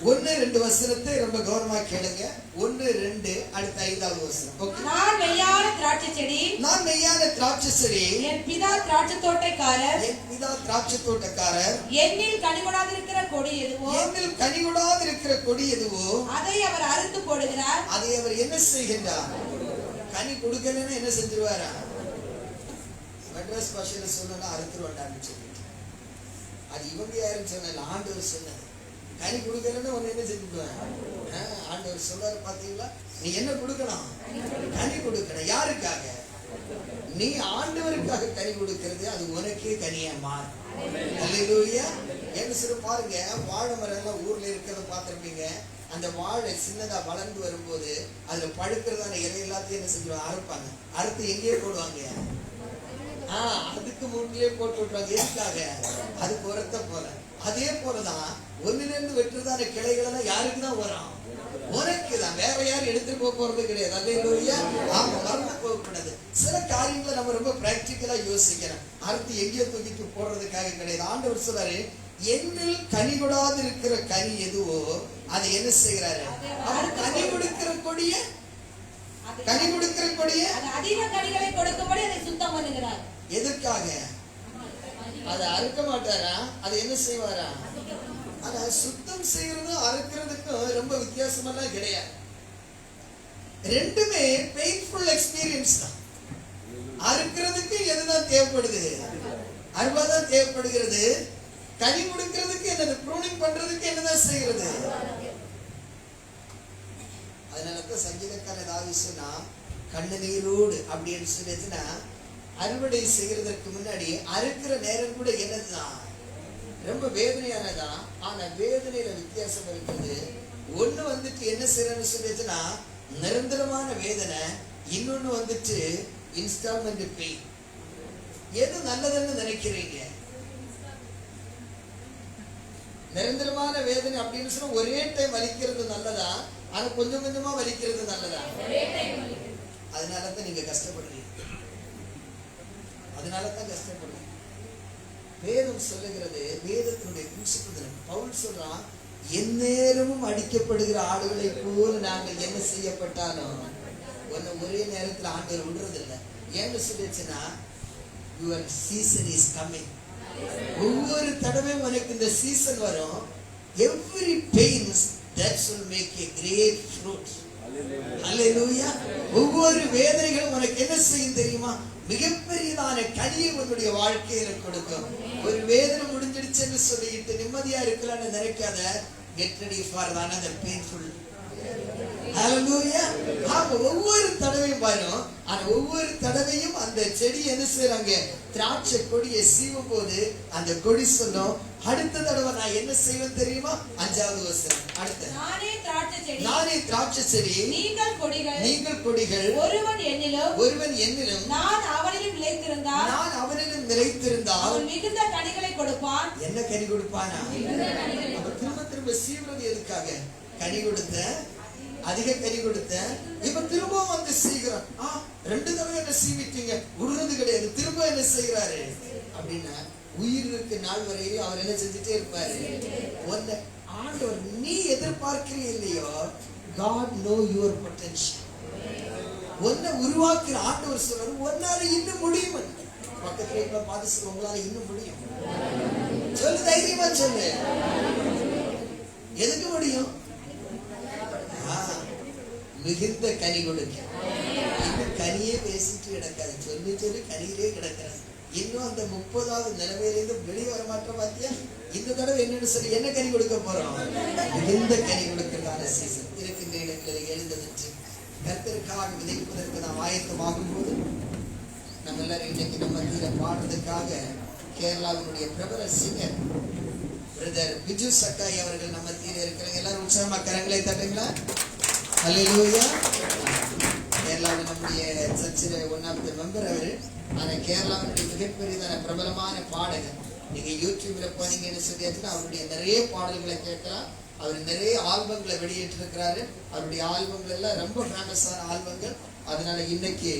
Speaker 3: 1-2 வசனத்தை ரொம்ப கவனமா கேளுங்க. 1-2 அடுத்த 5வது வசனம். ஓகே.
Speaker 2: நான் மெய்யான திராட்சை செடி,
Speaker 3: நான் மெய்யான திராட்சை செடி,
Speaker 2: என் பிதா திராட்சை தோட்டக்காரர்,
Speaker 3: என் பிதா திராட்சை தோட்டக்காரர்,
Speaker 2: என்னில் கனிகொடாதிருக்கிற கொடி எதுவோ,
Speaker 3: என்னில் கனிகொடாதிருக்கிற கொடி எதுவோ
Speaker 2: அதை அவர் அறுத்து போடுகிறார்.
Speaker 3: அதை அவர் என்ன செய்கின்றார்? கனி கொடுக்கலன்னு என்ன செஞ்சிருவாரா? மெட்ராஸ் பாஷையில சொன்னா அறுத்துருவாண்டான்னு சொல்லிட்டு, அது இவங்க யாருன்னு சொன்ன ஆண்டவர் சொன்னது. கனி கொடுக்கலன்னு ஒன்னு என்ன செஞ்சுடுவேன்? ஆண்டவர் சொல்றாரு பாத்தீங்களா, நீ என்ன கொடுக்கணும்? கனி கொடுக்கணும். யாருக்காக? நீ ஆண்டவருக்காக கனி கொடுக்கிறது, அது உனக்கே கனியா மாறும். அல்லேலூயா. என்ன சொல்ல பாருங்க, வாழை மரம் எல்லாம் ஊர்ல இருக்கிறத பார்த்திருப்பீங்க. அந்த வாழை சின்னதா வளர்ந்து வரும்போது அதுல பழுக்கிறதான இலை எல்லாத்தையும் என்ன செஞ்சுருவாங்க? அறுப்பாங்க. அறுத்து எங்கேயே போடுவாங்க? அதுக்கு முன்னிலே போட்டு விட்டுருவாங்க. எதுக்காக? அதுக்கு உரத்த போல. அதே போலதான் ஒன்னிலிருந்து வெட்டுறதான கிளைகள் எல்லாம் யாருக்குதான் வரும்? உனக்குதான். வேற யாரும் எடுத்துட்டு போறது கிடையாது. அல்லேலூயா. ஆமா, மறந்து போகக்கூடாது. சில காரியங்களை நம்ம ரொம்ப பிராக்டிக்கலா யோசிக்கிறோம். அறுத்து எங்கேயோ தூக்கிட்டு போடுறதுக்காக கிடையாது. ஆண்டவர் சொல்றாரு, என்னில் கனி கொடாது இருக்கிற கனி எதுவோ அதை என்ன செய்யறாரு? அவர் கனி கொடுக்கிற கொடிய, கனி கொடுக்கிற கொடிய
Speaker 2: அதிக கனிகளை கொடுக்கும்படி அதை சுத்தம் பண்ணுகிறார்.
Speaker 3: எதற்காக? அதை அறுக்க மாட்டாரா? அதை என்ன செய்வாரா? ஆனா சுத்தம் செய்யறதும் அறுக்கிறதுக்கும் ரொம்ப வித்தியாசமெல்லாம் கிடையாது. ரெண்டுமே பெயின்ஃபுல் எக்ஸ்பீரியன்ஸ் தான். அறுக்கிறதுக்கு எதுதான் தேவைப்படுது? அறுவாதான் தேவைப்படுகிறது. கனி கொடுக்கிறதுக்கு என்னது? ப்ரூனிங் பண்றதுக்கு என்னதான் செய்யறது? அதனாலதான் சங்கீதக்காரர் தாவீது சொன்னா, கண்ணீரோடு அப்படின்னு சொல்லிச்சுன்னா, அறுவடை செய்யறதுக்கு முன்னாடி அறுக்கிற நேரம் கூட என்னதுதான்? ரொம்ப வேதனையானதான். ஆனா வேதனையில வித்தியாசம் இருக்குது. ஒண்ணு வந்துட்டு என்ன செய்யறன்னு சொல்லிச்சுன்னா நிரந்தரமான வேதனை, இன்னொன்னு வந்துட்டு இன்ஸ்டால்மெண்ட் பே. எது நல்லதுன்னு நினைக்கிறீங்க? நிரந்தரமான வேதனை அப்படின்னு சொன்னா ஒரே டைம் வலிக்கிறது நல்லதா, ஆனா கொஞ்சம் கொஞ்சமா வலிக்கிறது நல்லதா? அதனாலதான் நீங்க கஷ்டப்படுறீங்க. அதனாலதான் கஷ்டப்படுறீங்க. வேதம் சொல்லுகிறது, வேதத்தினுடைய புருஷன் பவுல் சொல்றான், எந்நேரமும் அடிக்கப்படுகிற ஆடுகளை போல நாங்கள் என்ன செய்யப்பட்டாலும் ஒன்னு ஒரே நேரத்தில் ஆண்டவர் விடுறது இல்லை. ஏன்னு சொல்லிச்சுன்னா, யுவர் சீசன் இஸ் கம்மிங். ஒவ்வொரு தடவையும் உனக்கு இந்த சீசன் வரும். Every pains that will make a great fruit. Hallelujah. ஒவ்வொரு வேதனைகளும் உனக்கு என்ன செய்யும் தெரியுமா? மிகப்பெரியதான கனியை உன்னுடைய வாழ்க்கையில கொடுக்கும். ஒரு வேதனை முடிஞ்சிடுச்சுன்னு சொல்லிட்டு நிம்மதியா இருக்கலாம்னு நினைக்காத. Get ready for another painful. Hallelujah. ஒவ்வொரு தடவையும் வரும். ஆனா ஒவ்வொரு தடவையும் அந்த செடி என்ன செய்றாங்க? திராட்சை கொடியை சீவும் போது அந்த கொடி சொல்லும், அடுத்த தடவை நான் என்ன செய்வேன் தெரியுமா? 5வது வசனம். அடுத்து,
Speaker 2: நானே திராட்சை செடி,
Speaker 3: நானே திராட்சை செடி,
Speaker 2: நீங்கள் கொடிகள்,
Speaker 3: நீங்கள் கொடிகள்.
Speaker 2: ஒருவன் என்னிலும்
Speaker 3: நான்
Speaker 2: அவனிலும் நிலைத்திருந்தால்,
Speaker 3: அவன்
Speaker 2: மிகுந்த கனிகளை கொடுப்பான்.
Speaker 3: என்ன கனி கொடுப்பானா? திரும்ப திரும்ப சீவுறது எதுக்காக? கனி கொடுத்த, அதிக கனி கொடுத்த. இப்ப திரும்பவும் வந்து சீக்கிரம் 2 தடவை என்ன சீவிட்டீங்க, விடுறது கிடையாது. திரும்ப என்ன செய்யறாரு அப்படின்னா, உயிர் இருக்கு நாள் வரையிலும் அவர் என்ன செஞ்சுட்டே இருப்பாரு. ஒன்னு ஆண்டவர் நீ எதிர்பார்க்கிறீ இல்லையோ, God know your potential. ஒன்ன உருவாக்குற ஆண்டவர் சொல்றாரு, ஒன்னால இன்னும் முடியும். பக்கத்துல பார்த்து சொல்ல, உங்களால இன்னும் முடியும். சொல்லு, தைரியமா சொல்லு. எதுக்கு முடியும்? மிகுந்த கனி கொடுக்க. இன்னும் கனியே பேசிட்டு கிடக்காது, சொல்லி சொல்லி கனியிலே கிடக்கிறது. இன்னும் அந்த 30வது நிலைமையிலிருந்து வெளியே வர மாட்டோம். பாத்தியா, இந்த தடவை என்னன்னு சொல்லி என்ன கனி கொடுக்க போறோம்? மிகுந்த கனி கொடுக்கிறதான சீசன் இருக்கின்ற இடங்களில் எழுந்ததற்கு கர்த்தருக்காக விதைப்பதற்கு நாம் ஆயத்தமாகும் போது, நம்ம எல்லாரும் இன்னைக்கு நம்ம மத்தியில பாடுறதுக்காக கேரளாவினுடைய பிரபல சிங்கர் பிரதர் பிஜு சக்காய் அவர்கள் நம்ம மத்தியில இருக்கிறாங்க. எல்லாரும் உற்சாகமா கரங்களை தட்டுங்களா? ஹல்லேலூயா. கேரளாவில் நம்முடைய சர்ச்சில் ஒன் ஆஃப் தி மெம்பர் அவரு. ஆனா கேரளாவுடைய மிகப்பெரியதான பிரபலமான பாடகர். நீங்க யூடியூப்ல போனீங்கன்னு சொல்லியாச்சுன்னா அவருடைய நிறைய பாடல்களை கேட்கலாம். அவர் நிறைய ஆல்பங்களை வெளியிட்டு இருக்கிறாரு. அவருடைய ஆல்பங்கள் எல்லாம் ரொம்ப ஃபேமஸான ஆல்பங்கள். அதனால இன்னைக்கு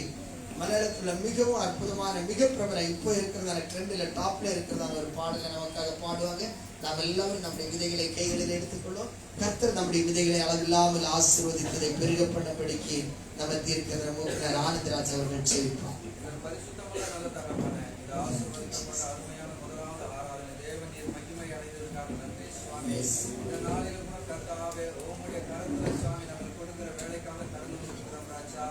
Speaker 3: மலையாளத்துல மிகவும் அற்புதமான மிக பிரபல இப்போ இருக்கிறதான ட்ரெண்ட்ல டாப்ல இருக்கிறதான ஒரு பாடலை நமக்காக பாடுவாங்க. நாம் எல்லாரும் நம்முடைய விதைகளை கைகளில் எடுத்துக்கொள்ளும். கர்த்தர் நம்முடைய விதைகளை அளவில்லாமல் ஆசீர்வதித்ததை பெருக பண்ணபடிக்கு நம்ம தீர்க்கிற மூக்கினர் ஆனந்தராஜ் அவர்கள் செவிப்பார்.
Speaker 5: பரிசுத்தமுள்ள நல்ல தகப்பனே, இந்த ஆசீர்வதிக்கப்பட்ட அருமையான முதலாவது ஆராதனை தேவன் நீர் மகிமை அடைந்ததற்காக நன்றி சுவாமி. இந்த நாளிலும் கூட கர்த்தாவே உம்முடைய கரத்துல சுவாமி நாங்கள் கொடுக்கிற வேலைக்காக கடந்து கொடுக்கிறோம் ராஜா.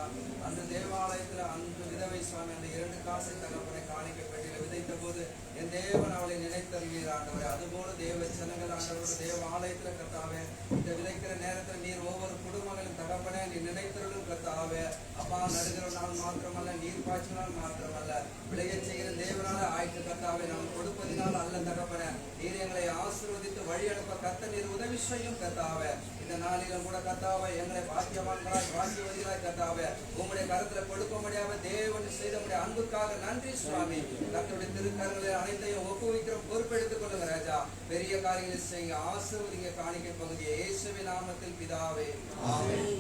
Speaker 5: அந்த தேவாலயத்துல அந்த விதவை சுவாமி அந்த 2 காசை தகப்பனை காணிக்கப்பட்டில விதைத்த போது என் தேவன் அவளை நினைத்தருவீர் ஆண்டவரே. அதுபோல தேவ ஜனங்கள் ஆண்டவரோட தேவ ஆலயத்துல கர்த்தாவே இந்த விதைக்கிற நேரத்துல நீர் ஒவ்வொரு குடும்பங்களும் தகப்பனே நீ நினைத்தருளும் கர்த்தாவே. அப்பா நடுகிற நாள் மாத்திரமல்ல, நீர் பாய்ச்சினால் மாத்திரமல்ல, விளைய செய்கிற தேவனால ஆயிற்று கர்த்தாவே. நாம் கொடுப்பதினால் அல்ல தகப்பனே, நீர் எங்களை ஆசீர்வதித்து வழி அனுப்ப கர்த்தர் நீர் உதவி செய்யும் கர்த்தாவே. இந்த நாளிலும் கூட கர்த்தாவே எங்களை பாக்கியவான்களாய் பாக்கியவதிகளாய் கர்த்தாவே உம்முடைய கரத்துல கொடுக்கும்படியாக தேவன் செய்த உம்முடைய அன்புக்காக நன்றி சுவாமி. கர்த்தருடைய திருக்கரங்களை அனைத்தையும் ஒப்புவிக்கிறோம், பொறுப்பெடுத்துக் கொள்ளுங்க ராஜா. பெரிய காரியங்களை செய்ய ஆசீர்வதிங்க காணிக்கை பகுதியை இயேசுவின் நாமத்தில் பிதாவே ஆமென்.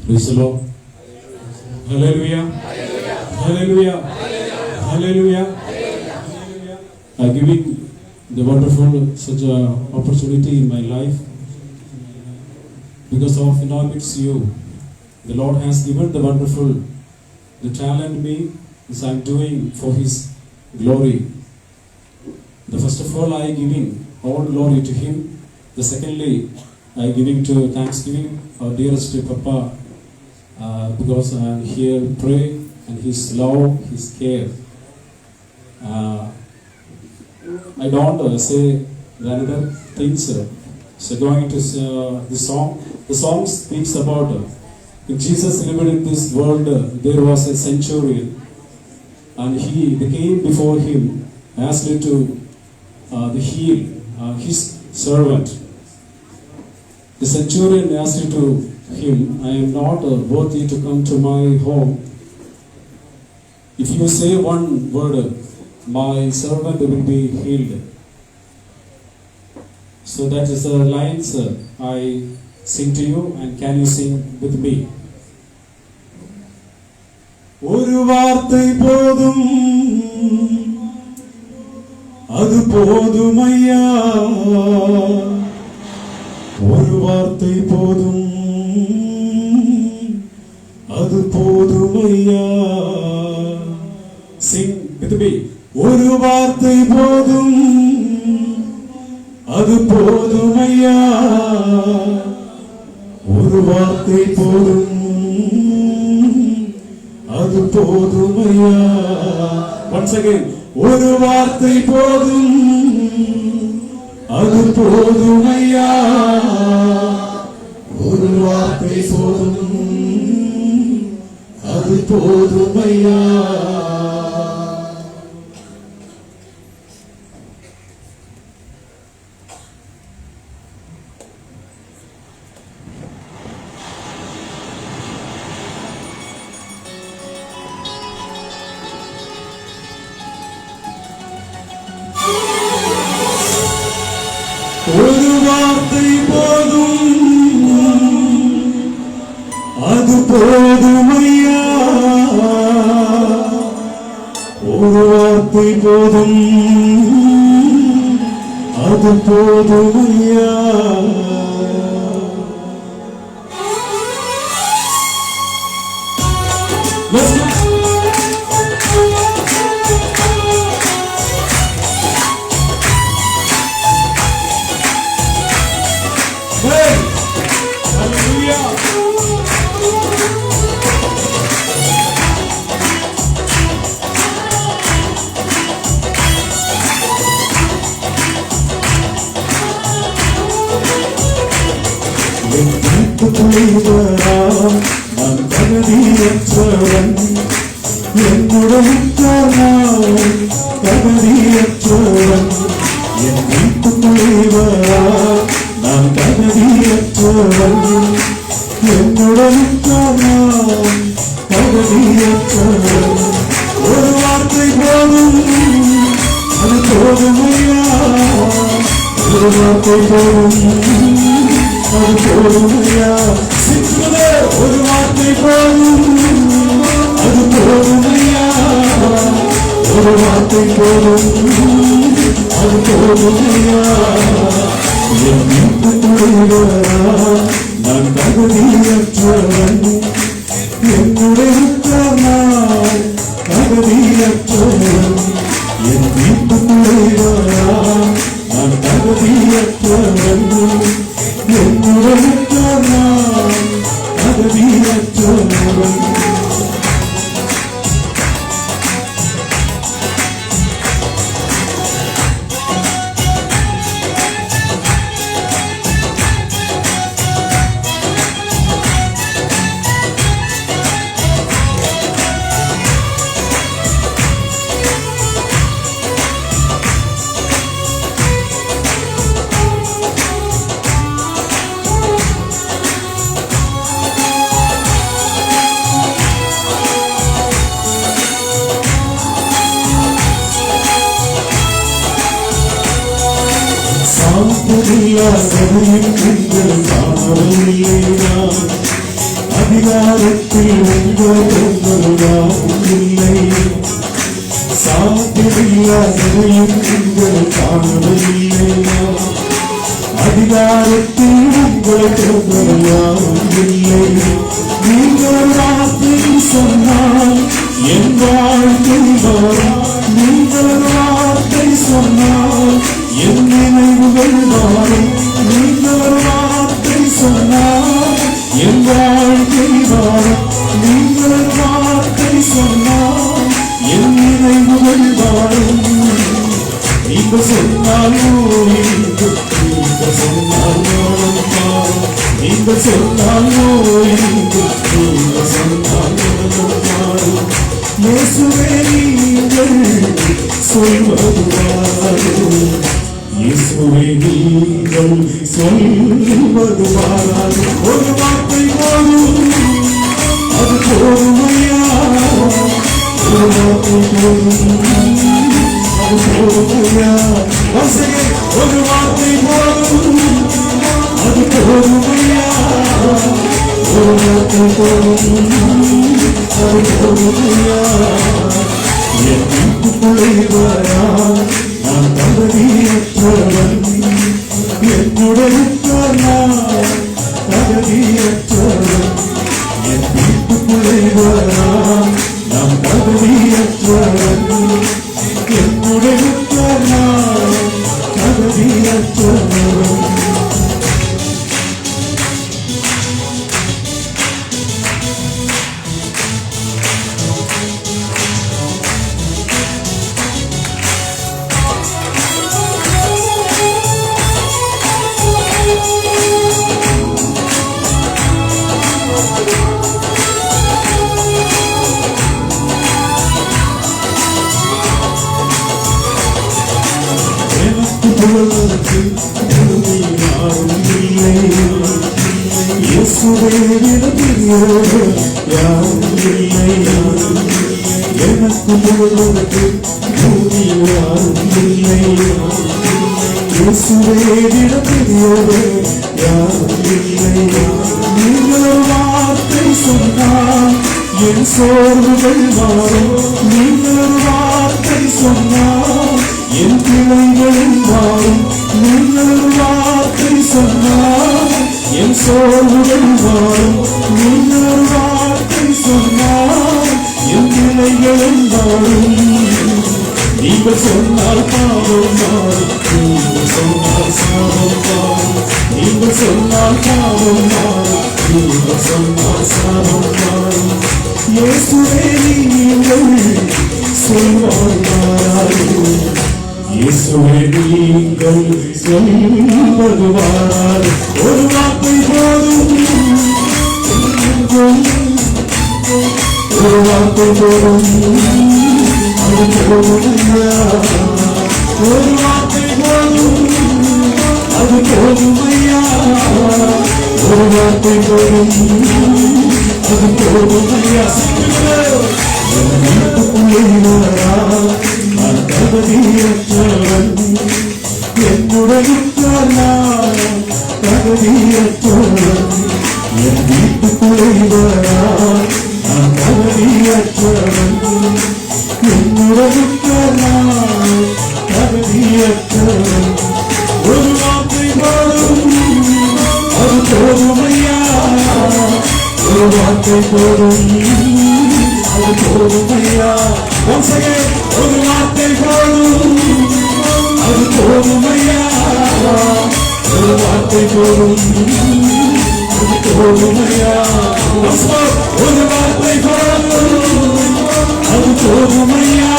Speaker 6: Praise the Lord. Hallelujah. Hallelujah. Hallelujah. Giving the wonderful such a opportunity in my life because of it's you. The Lord has given the wonderful, the talent me is I'm doing for His glory. The first of all I giving all glory to Him. The secondly I giving to thanksgiving our dearest Papa because I am here to pray and His love, His care. I don't say the other things. So going to the song. The song speaks about when Jesus lived in this world, there was a centurion, and they came before him, asked him to heal his servant. The centurion asked him, I am not worthy to come to my home. If you say one word, my servant will be healed. So that is the lines I sing to you, and can you sing with me? ஒரு வார்த்தை போதும், அது போதும் ஐயா. ஒரு வார்த்தை போதும், அது போதும் ஐயா. Sing with me. ஒரு வார்த்தை போதும், அது போதும் ஐயா. ஒரு வார்த்தை போதும், அது போதும் ஐயா. Once again. ஒரு வார்த்தை போதும், அது போதும் ஐயா. ஒரு வார்த்தை போதும், அது போதும் ஐயா. ஒரு வார்த்தை போதும், அது போதும் ஐயா. ஒரு வார்த்தை போதும், அது போதும் ஐயா. நான் தகுதியற்றவன், என்னுடைய தகுதியற்றவன், என் வீட்டுக்குள்ளேவரா நான் தகுதியற்றவன், என்னுடைய தகுதியற்றவன். ஒரு வார்த்தை போதும், அது போதும் ஐயா. ஒரு வார்த்தை போதும், அது போதும் ஐயா. ஒரு வார்த்தை போதும் அது போதுமையா, ஒரு வார்த்தை போதும் அது போதுமையா. என் மீட்புக்குரியவரா நான் தகுதியற்றவன், என்னுடைய நான் தகுதியற்றவன். என் மீட்புக்குரியவரா நான் தகுதியற்றவன், என்னுடைய நான் தகுதியற்றவன். அதிகாரத்தில் இல்லை, சாத்திரியாதையும் நீங்கள் காணவில்லை. அதிகாரத்தில் உங்களுக்கு இல்லை. நீங்கள் வார்த்தை சொன்னால் என் வாழ்க்கை மாறும். நீங்கள் வார்த்தை சொன்னால் என் நினைவுகள் மாறும். நீங்கள் வார்த்தை சொன்னால் என் வாழ்க்கை மாறும். நீங்கள் வார்த்தை சொன்னால் என் நினைவுகள் மாறும். நீங்கள் சொன்னால் நீங்கள் சொன்னால் மாறும். நீங்கள் சொன்னால் நீங்கள் சொன்னால் மாறும். இயேசுவே நீங்கள் சொல்வது மாறாது. இயேசுவே நீங்கள் சொல்வது மாறாது. ஒரு வார்த்தை போதும் அது போதுமையா, ஒரு வார்த்தை போதும் அது போதுமையா. ஒரு வார்த்தை போதும் அது போதுமையா, ஒரு வார்த்தை போதும் அது போதுமையா. என் மீட்புக்குரியவரா நான் தகுதியற்றவன், என்னுடைய நான் தகுதியற்றவன். என் மீட்புக்குரியவரா நான் தகுதியற்றவன், என்னுடைய நான் தகுதியற்றவன். எனக்கு முழுவதற்கு பூமியில் யாரும் இல்லை. இயேசுவேவிடம் பெரியோரே யாரும் இல்லை. நீங்கள் வார்த்தை சொன்னால் என் சோர்வுகள் மாறும். நீங்கள் வார்த்தை சொன்னால் என் பிழைகள் மாறும். நீங்கள் வார்த்தை சொன்னால் என் சோர்வுகள் மாறும். நீங்கள் வார்த்தை சொன்னால் என் பிழைகள் மாறும். நீங்கள் சொன்னால் பாவம் மாறும். நீங்கள் சொன்னால் சாபம் மாறும். நீங்கள் சொன்னால் பாவம் மாறும். நீங்கள் சொன்னால் சாபம் மாறும். இயேசுவே நீங்கள் சொல்வார் மாறாது. இயேசுவே நீங்கள் சொல்வது மாறாது. ஒரு வார்த்தை போதும், ஒரு வார்த்தை போதும் அது போதுமையா. ஒரு வார்த்தை போதும் அது போதுமையா. ஒரு வார்த்தை போதும் அது போதுமையா. நான் தகுதியற்றவன், என்னுடைய நான் தகுதியற்றவன். என் வீட்டுக்குள்ளே தகுதியற்றவன் ஒரு வார்த்தை போதும் அது போதுமையா ஒரு வார்த்தை போதும் அது போதுமையா ஒரு வார்த்தை போதும் அது போதுமையா ஒரு வார்த்தை போதும் அது போதுமையா ஒரு வார்த்தை போதும் அது போதுமையா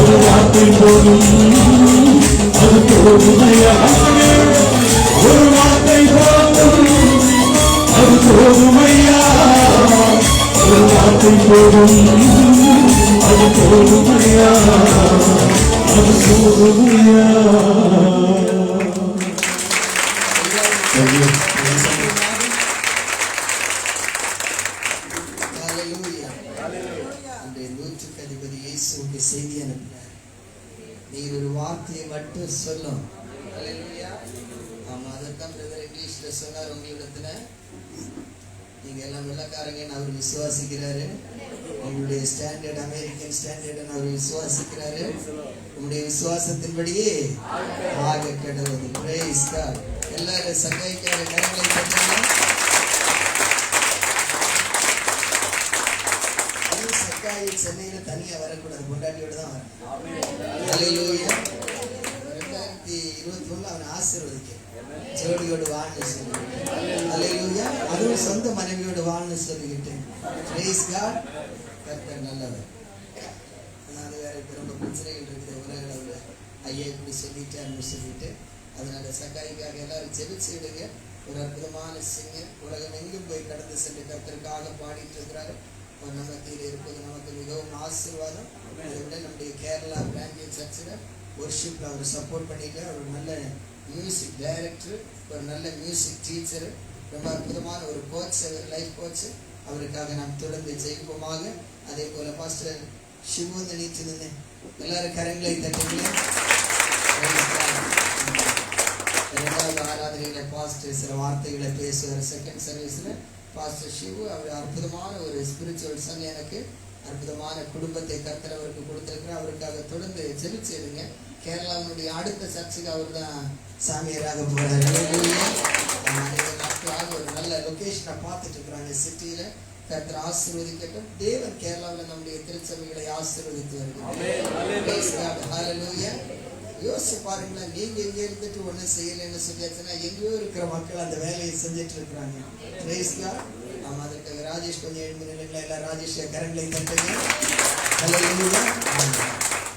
Speaker 6: ஒரு வார்த்தை போதும் அது போதுமையா ஒரு வார்த்தை போதும் அது போதுமையா ஒரு வார்த்தை போதும் அது போதுமையா அது போதுமையா.
Speaker 3: நூற்றுக்கு அதிபதி இயேசுவுக்கு செய்தி அனுப்பினார். நீர் ஒரு வார்த்தையை மட்டும் சொல்லும். ஆமா, அதைத்தான் பிரதர் இங்கிலீஷ்ல சொன்னார் உங்களிடத்துல. நீங்க எல்லாம் வெள்ளக்காரங்கன்னு அவர் விசுவாசிக்கிறாரு. உங்களுடைய ஸ்டாண்டர்ட் அமெரிக்கன் ஸ்டாண்டர்ட் அவர் விசுவாசிக்கிறாரு. உங்களுடைய விசுவாசத்தின்படியே ஆக கடவுள். Praise God. எல்லாரும் சகாய்க்கார நேரங்களை பற்றி சென்னையில தனியா வரக்கூடாது, பொண்டாட்டியோட தான் வரணும். 2021 அவனை ஆசீர்வதிக்க ஜோடியோடு வாழ்ந்து சொல்லிக்கிட்டு, அதுவும் சொந்த மனைவியோடு வாழ்ந்து சொல்லிக்கிட்டு, பிரைஸ் காட். கர்த்தர் நல்லவர். அது வேற ரொம்ப பிரச்சனைகள் இருக்குது உலக அளவுல. ஐயா இப்படி சொல்லிட்டாருன்னு சொல்லிட்டு, அதனால சகாய்க்காக எல்லாரும் ஜெபிச்சுடுங்க. ஒரு அற்புதமான சிங்கர் உலகம் எங்கும் போய் கடந்து சென்று கர்த்தருக்காக பாடிட்டு இருக்கிறாரு. மத்தியில் இருப்பது நமக்கு மிகவும் ஆசீர்வாதம். அதை விட நம்முடைய கேரளா பிரான்ச் சர்ச்சில் ஒர்ஷிப்ல அவர் சப்போர்ட் பண்ணிட்டு, அவர் நல்ல மியூசிக் டைரக்டர், ஒரு நல்ல மியூசிக் டீச்சர், ரொம்ப அற்புதமான ஒரு கோச், லைஃப் கோச். அவருக்காக நாம் தொடர்ந்து ஜெயிப்போமாக. அதே போல பாஸ்டர் சிவு நினைத்து நின்று எல்லாரும் கரங்களை தட்டுங்களே. இரண்டாவது ஆராதனையில பாஸ்டர் சில வார்த்தைகளை பேசுவார். செகண்ட் சர்வீஸ்ல பாஸ்டர் சிவு அவர் அற்புதமான ஒரு ஸ்பிரிச்சுவல் சன். எனக்கு அற்புதமான குடும்பத்தை கர்த்தர் அவருக்கு கொடுத்திருக்கிறார். அவருக்காக தொடர்ந்து ஜெபிச்சிடுங்க. கேரளாவுடைய அடுத்த சர்ச்சுக்கு அவர் தான் சாமியாராக போறாரு. நாட்களாக ஒரு நல்ல லொகேஷனை பார்த்துட்டு இருக்கிறாங்க சிட்டியில. கர்த்தர் ஆசீர்வதிக்கட்டும். தேவன் கேரளாவில் நம்முடைய திருச்சபைகளை ஆசீர்வதித்து வருகிறார். யோசிச்சு பாருங்களேன், நீங்க எங்க இருந்துட்டு ஒண்ணு செய்யலன்னு சொல்லியாச்சுன்னா எங்கேயோ இருக்கிற மக்கள் அந்த வேலையை செஞ்சுட்டு இருக்கிறாங்க. நம்ம அதற்கு ராஜேஷ் கொஞ்சம் எழுந்து நிலைங்களா, எல்லாம் ராஜேஷ் கரங்களை தட்டுங்க.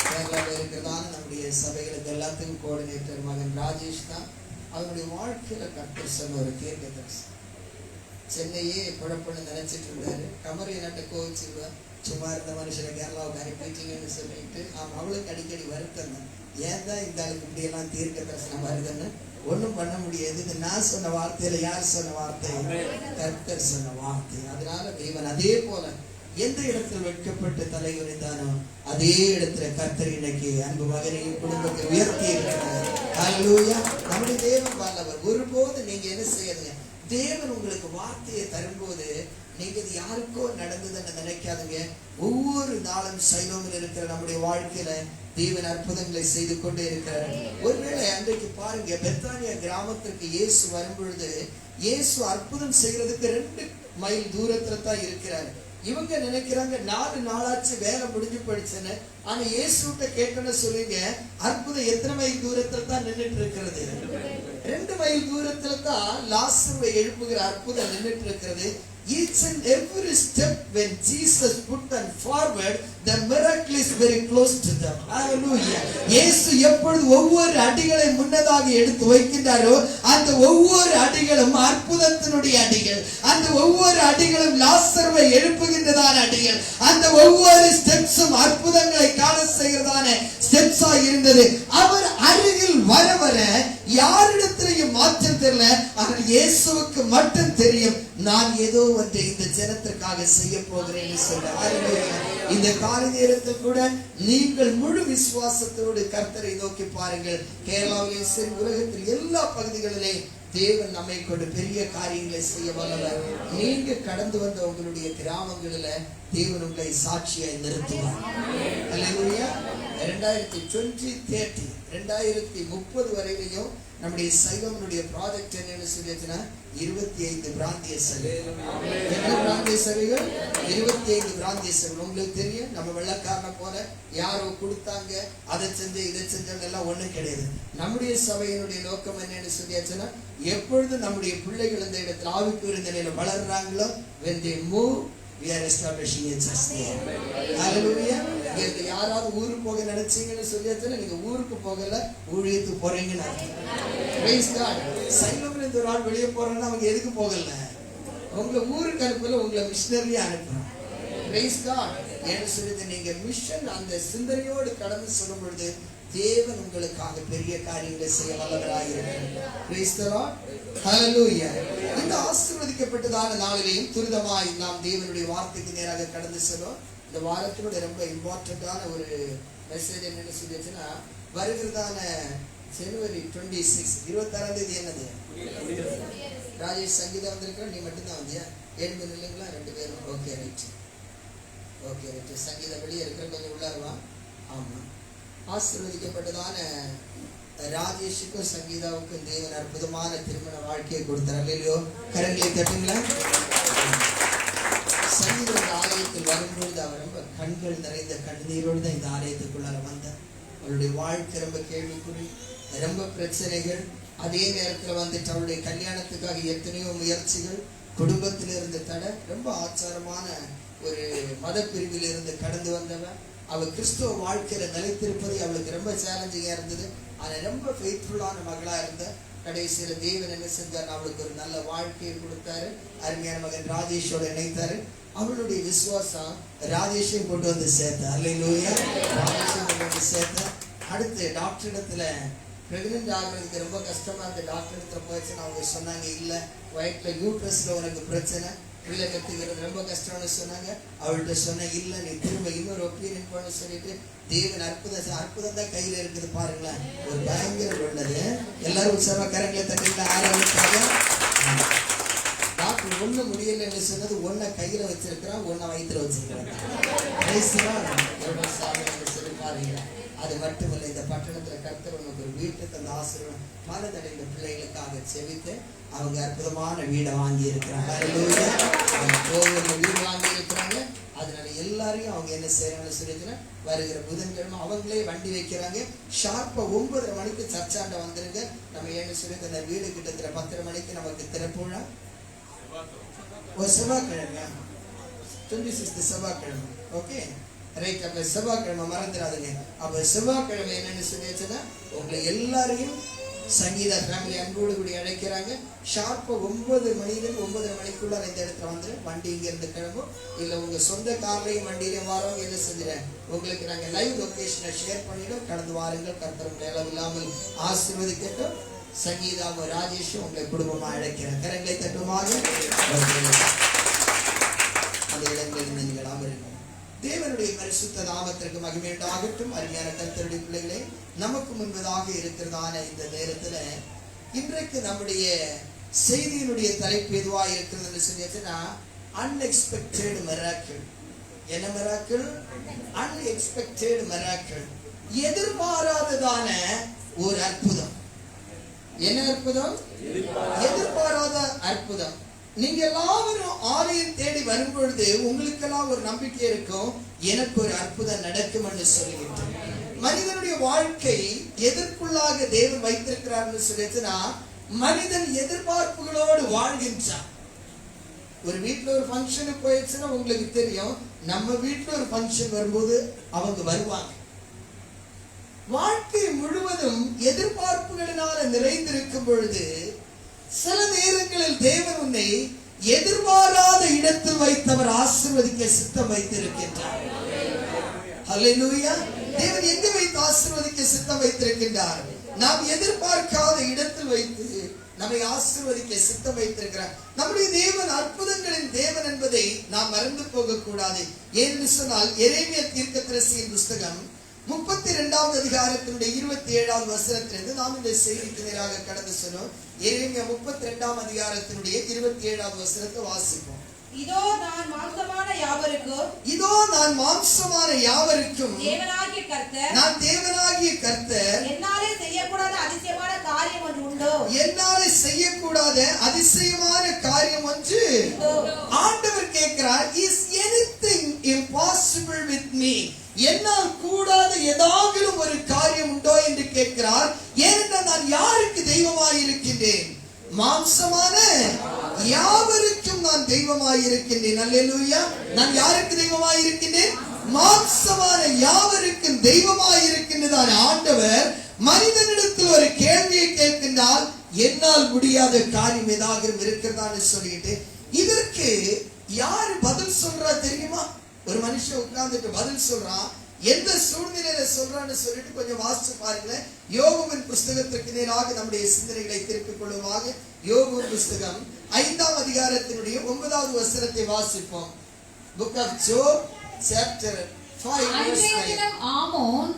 Speaker 3: கேரளாவில் இருக்கிறதான நம்முடைய சபைகளுக்கு எல்லாத்துக்கும் கோஆர்டினேட்டர் மகன் ராஜேஷ் தான். அவருடைய வாழ்க்கையில கர்த்தர் சொன்ன ஒரு தீர்க்கதரிசி. சென்னையே குழப்பம்னு நினைச்சிட்டு இருந்தாரு. கமரை நாட்டை கோவிச்சிருவார். சும்மா இருந்த மனுஷனை கேரளாவுக்கு அனுப்பிட்டீங்கன்னு சொல்லிட்டு அவளுக்கு அடிக்கடி வருத்தம் தான். ஏன் தான் இந்த ஆளுக்கு இப்படி எல்லாம் தீர்க்க தரிசனம் வருதுன்னு ஒண்ணும் பண்ண முடியாது. இது நான் சொன்ன வார்த்தையில யார் சொன்ன வார்த்தை? கர்த்தர் சொன்ன வார்த்தை. அதனால தேவன் அதே போல எந்த இடத்தில் வெட்கப்பட்டு தலைவரிந்தானோ அதே இடத்துல கர்த்தர் இன்னைக்கு அன்பு மகனையும் குடும்பத்தை உயர்த்தி இருக்கிறார். ஹல்லேலூயா. நம்முடைய தேவன் வல்லவர். ஒருபோது நீங்க என்ன செய்யுங்க, தேவன் உங்களுக்கு வார்த்தையை தரும்போது நீங்க இது யாருக்கோ நடந்ததுன்னு நினைக்காதுங்க. ஒவ்வொரு நாளும் சைலோமில் இருக்கிற நம்முடைய வாழ்க்கையில தேவன் அற்புதங்களை செய்து கொண்டே இருக்கிறார். ஒருவேளை அன்றைக்கு பாருங்க, பெத்தானியா கிராமத்திற்கு இயேசு வரும்பொழுது இயேசு அற்புதம் செய்யறதுக்கு 2 மைல் தூரத்துல தான் இருக்கிறார். இவங்க நினைக்கிறாங்க 4 நாளாச்சு வேலை முடிஞ்சு போயிடுச்சுன்னு. ஆனா இயேசுட்ட கேட்கணும்னு சொல்லுங்க, அற்புதம் எத்தனை மைல் தூரத்துல தான் நின்றுட்டு இருக்கிறது? 2 மைல் தூரத்துல தான் லாசருவை எழுப்புகிற அற்புதம் நின்றுட்டு இருக்கிறது. Each and every step when Jesus put them forward, the miracle is very close to them. Hallelujah. இயேசு எப்பொழுது ஒவ்வொரு அடிகளை முன்னதாக எடுத்து வைக்கின்றாரோ அந்த ஒவ்வொரு அடிகளும் அற்புதத்தினுடைய அடிகள். அந்த ஒவ்வொரு அடிகளும் லாசருவை எழுப்புகின்றதான அடிகள். அந்த ஒவ்வொரு ஸ்டெப்ஸும் அற்புதங்களை காண செய்கிறதான ஸ்டெப்ஸா இருந்தது. அவர் அருகில் வர வர யாரிடத்திலையும் மாற்றம் தெரியல. ஆனால் இயேசுவுக்கு மட்டும் தெரியும், நான் ஏதோ ஒன்றை இந்த ஜனத்திற்காக செய்ய போகிறேன்னு சொல்றார். இந்த கால நேரத்தில் கூட நீங்கள் முழு விசுவாசத்தோடு கர்த்தரை நோக்கி பாருங்கள். கேரளாவிலே சரி, உலகத்தில் எல்லா பகுதிகளிலே தேவன் நம்மை கொண்டு பெரிய காரியங்களை செய்ய வல்லவர். நீங்க கடந்து வந்த உங்களுடைய கிராமங்களில தேவன் உங்களை சாட்சியாய் நிறுத்துவார். அல்லேலூயா. 2020 2030 வரையிலையும் நம்முடைய சைவனுடைய ப்ராஜெக்ட் என்னன்னு சொல்லிச்சுன்னா 25 பிராந்திய சபை. என்ன பிராந்திய சபைகள்? 25 பிராந்திய சபைகள். உங்களுக்கு தெரியும், நம்ம வெள்ளக்காரனை போல யாரோ கொடுத்தாங்க, அதை செஞ்சு இதை செஞ்சவங்க எல்லாம் ஒண்ணும் கிடையாது. நம்முடைய சபையினுடைய நோக்கம் என்னன்னு சொல்லியாச்சுன்னா, எப்பொழுது நம்முடைய பிள்ளைகள் இந்த இடத்துல ஆவிக்குரிய நிலையில வளர்றாங்களோ, when they move we are establishing a church there. Hallelujah. இங்க யாராவது ஊருக்கு போக நினைச்சீங்கன்னு சொல்லியாச்சுன்னா, நீங்க ஊருக்கு போகல, ஊழியத்துக்கு போறீங்கன்னு அர்த்தம். Praise God. சைவம்ல இந்த ஒரு ஆள் வெளியே போறேன்னா அவங்க எதுக்கு போகல? உங்களை ஊருக்கு அனுப்பல, உங்களை மிஷனரியா அனுப்புறோம். Praise God. ஏன்னு சொல்லிட்டு நீங்க மிஷன் அந்த சிந்தனையோடு கடந்து சொல்லும் பொழுது தேவன் உங்களுக்காக பெரிய காரியங்களை செய்ய வல்லவராக இருக்கிறார். Praise the Lord. Hallelujah. இந்த ஆசீர்வதிக்கப்பட்டதான நாளிலேயும் துரிதமாய் நாம் தேவனுடைய வார்த்தைக்கு நேராக கடந்து செல்வோம். இந்த வாரத்தோட ரொம்ப இம்பார்ட்டன்டான ஒரு மெசேஜ் என்னன்னு சொல்லிச்சுன்னா, வருகிறதான ஜனவரி 26 என்னது? ராஜேஷ் சங்கீதா வந்திருக்கிற, நீ மட்டும்தான் வந்தியா? 7 இல்லைங்களா? 2 பேரும். Okay right. Okay right. Sangeetha வெளியே இருக்கிற, கொஞ்சம் உள்ளாருவா. ஆமா. ஆசீர்வதிக்கப்பட்டதான ராஜேஷுக்கும் சங்கீதாவுக்கும் தேவன் அற்புதமான திருமண வாழ்க்கையை கொடுத்தார். இல்லையோ? கரங்களை தட்டுங்களா? சங்கீத ஆலயத்தில் வரும்பொழுது அவர் ரொம்ப கண்கள் நிறைந்த கண்ணீரோடு தான் இந்த ஆலயத்துக்குள்ளார வந்தார். அவருடைய வாழ்க்கை ரொம்ப கேள்விக்குறி, ரொம்ப பிரச்சனைகள். அதே நேரத்தில் வந்துட்டு அவருடைய கல்யாணத்துக்காக எத்தனையோ முயற்சிகள், குடும்பத்தில் இருந்த தடை, ரொம்ப ஆச்சாரமான ஒரு மத பிரிவில் இருந்து கடந்து வந்தவன். அவள் கிறிஸ்துவ வாழ்க்கையில நிலைத்திருப்பது அவளுக்கு ரொம்ப சேலஞ்சிங்கா இருந்தது. ஆனா ரொம்ப ஃபெய்த்ஃபுல்லான மகளா இருந்த கடைசியில தேவன் என்ன செஞ்சார்? அவளுக்கு ஒரு நல்ல வாழ்க்கையை கொடுத்தாரு. அருமையான மகன் ராஜேஷோட இணைத்தாரு. அவளுடைய விசுவாசம் ராஜேஷையும் கொண்டு வந்து சேர்த்தார். அல்லேலூயா. ராஜேஷையும் கொண்டு வந்து சேர்த்தார். அடுத்து டாக்டர் இடத்துல பிரெக்னென்ட் ஆகுறதுக்கு ரொம்ப கஷ்டமா இருந்த டாக்டர் இடத்துல போயிடுச்சுன்னு அவங்க சொன்னாங்க, இல்ல வயிற்றுல யூட்ரஸ்ல உனக்கு பிரச்சனை, பிள்ளை கத்துக்கிறது ரொம்ப கஷ்டம்னு சொன்னாங்க. அவள்கிட்ட சொன்ன, இல்ல நீ திரும்ப இன்னொரு ஒப்பீனியன் பண்ண சொல்லிட்டு தேவன் அற்புதம் தான் கையில இருக்குது பாருங்களேன். ஒரு பயங்கர உள்ளது. எல்லாரும் உற்சாகமா கரங்களை தட்டிட்டு ஆரம்பிச்சாங்க. டாக்டர் ஒண்ணு முடியலன்னு சொன்னது, ஒன்ன கையில வச்சிருக்கிறான், ஒன்ன வயிற்றுல வச்சிருக்கிறான். சொல்லி பாருங்க. அது மட்டுமல்ல, இந்த பட்டணத்துல கர்த்தர் உனக்கு ஒரு வீட்டுக்கு அந்த ஆசீர்வாதம் மனதடைந்த பிள்ளைகளுக்காக செவித்து அவங்க அற்புதமான வீடை வாங்கி இருக்கிறாங்க. வீடு வாங்கி இருக்கிறாங்க. அதனால எல்லாரையும் அவங்க என்ன செய்யறாங்கன்னு சொல்லிச்சுன்னா, வருகிற புதன்கிழமை அவங்களே வண்டி வைக்கிறாங்க. ஷார்ப்பா 9:30 மணிக்கு சர்ச்சாண்ட வந்துருங்க. நம்ம ஏன்னு சொல்லி அந்த வீடு கிட்டத்தட்ட 10:30 மணிக்கு நமக்கு திறப்புழா. ஒரு செவ்வாய்க்கிழமை 26 செவ்வாய்க்கிழமை. Okay right. அப்ப செவ்வாய்க்கிழமை மறந்துடாதுங்க. அப்ப செவ்வாய்க்கிழமை என்னன்னு சொல்லிச்சுன்னா, உங்களை எல்லாரையும் சங்கீதா ஃபேமிலி அன்போடு கூடி அழைக்கிறாங்க. ஷார்ப்பா 9 மணிலேருந்து 9:30 மணிக்குள்ள இந்த இடத்துல வந்துடும். வண்டி இங்க இருந்து கிளம்பும். இல்ல உங்க சொந்த கார்லையும் வண்டியிலையும் வாரவங்க என்ன செஞ்சுறேன், உங்களுக்கு நாங்க லைவ் லொகேஷனை ஷேர் பண்ணிடும். கடந்து வாருங்கள். கர்த்தர் உங்களை அளவில்லாமல் ஆசீர்வதிக்கட்டும். சங்கீதாவும் ராஜேஷும் உங்களை குடும்பமா அழைக்கிறேன். கரங்களை தட்டுமாக அந்த இடங்களில் நீங்கள் அமருங்கள். தேவனுடைய பரிசுத்த நாமத்திற்கு மகிமை உண்டாகட்டும். அருமையான கர்த்தருடைய பிள்ளைகளே, நமக்கு முன்பதாக இருக்கிறதான இந்த நேரத்துல இன்றைக்கு நம்முடைய செய்தியினுடைய தலைப்பு எதுவாக இருக்கிறது சொல்லிச்சுன்னா, அன்எக்ஸ்பெக்டட் மிராக்கிள். என்ன மிராக்கிள்? Unexpected miracle. எதிர்பாராததான ஒரு அற்புதம். என்ன அற்புதம்? எதிர்பாராத அற்புதம். நீங்க எல்லாரும் ஆலயம் தேடி வரும் பொழுது உங்களுக்கெல்லாம் ஒரு நம்பிக்கை இருக்கும், எனக்கு ஒரு அற்புதம் நடக்கும் என்று சொல்லிட்டு. மனிதனுடைய வாழ்க்கை எதற்குள்ளாக தேவன் வைத்திருக்கிறார்னு சொல்லிட்டுனா, மனிதன் எதிர்பார்ப்புகளோடு வாழ்கின்றான். ஒரு வீட்டுல ஒரு ஃபங்க்ஷனுக்கு போயிடுச்சுன்னா உங்களுக்கு தெரியும், நம்ம வீட்டுல ஒரு ஃபங்க்ஷன் வரும்போது அவங்க வருவாங்க. வாழ்க்கை முழுவதும் எதிர்பார்ப்புகளினால நிறைந்திருக்கும் பொழுது சில நேரங்களில் தேவன் உன்னை எதிர்பாராத இடத்தில் வைத்தவர் ஆசீர்வதிக்க சித்தம் வைத்திருக்கின்றார். ஹல்லேலூயா. தேவன் எங்க வைத்து ஆசீர்வதிக்க சித்தம் வைத்திருக்கின்றார்? நாம் எதிர்பார்க்காத இடத்தில் வைத்து நம்மை ஆசீர்வதிக்க சித்தம் வைத்திருக்கிறார். நம்முடைய தேவன் அற்புதங்களின் தேவன் என்பதை நாம் மறந்து போக கூடாது. ஏன்னு சொன்னால், எரேமியா தீர்க்கதரிசியின் புஸ்தகம் 32வது அதிகாரத்தினுடைய 27வது வசனத்திலிருந்து நாம் இந்த செய்திக்கு நேராக கடந்து செல்வோம். எரேமியா 32ஆம் அதிகாரத்தினுடைய 27வது வசனத்தை வாசிப்போம்.
Speaker 2: இதோ நான் மாம்சமான யாவருக்கும்
Speaker 3: தேவனாகிய கர்த்தர்
Speaker 2: என்னாலே செய்யக்கூடாத அதிசயமான காரியம் ஒன்று உண்டோ?
Speaker 3: என்னாலே செய்யக்கூடாத அதிசயமான காரியம் ஒன்று. ஆண்டவர் கேட்கிறார், is anything impossible with me? என்னால் கூடாத ஏதாவது ஒரு காரியம் உண்டோ என்று கேட்கிறார். ஏனென்றால் நான் யாருக்கு தெய்வமாய் இருக்கின்றேன்? மாம்சமான யாவருக்கும் நான் தெய்வமாய் இருக்கின்றேன். அல்லேலூயா. நான் யாருக்கு தெய்வமாய் இருக்கின்றேன்? மாம்சமான யாவருக்கும் தெய்வமாய் இருக்கின்றதான ஆண்டவர் மனிதனிடத்தில் ஒரு கேள்வியை கேட்கின்றால், என்னால் முடியாத காரியம் ஏதாவது இருக்கிறதான்னு சொல்லிட்டு இதற்கு யாரு பதில் சொல்றா தெரியுமா? ஒரு மனுஷன் உட்கார்ந்துட்டு பதில் சொல்றான். எந்த சூழ்நிலையில சொல்றான்னு சொல்லிட்டு கொஞ்சம் வாசிச்சு பாருங்களேன். யோபுவின் புஸ்தகத்திற்கு நேராக நம்முடைய சிந்தனைகளை திருப்பிக் கொள்ளுமாக. யோபுவின் புஸ்தகம் 5ஆம் அதிகாரத்தினுடைய 9வது வசனத்தை வாசிப்போம். Book of Job chapter 5 verse 9.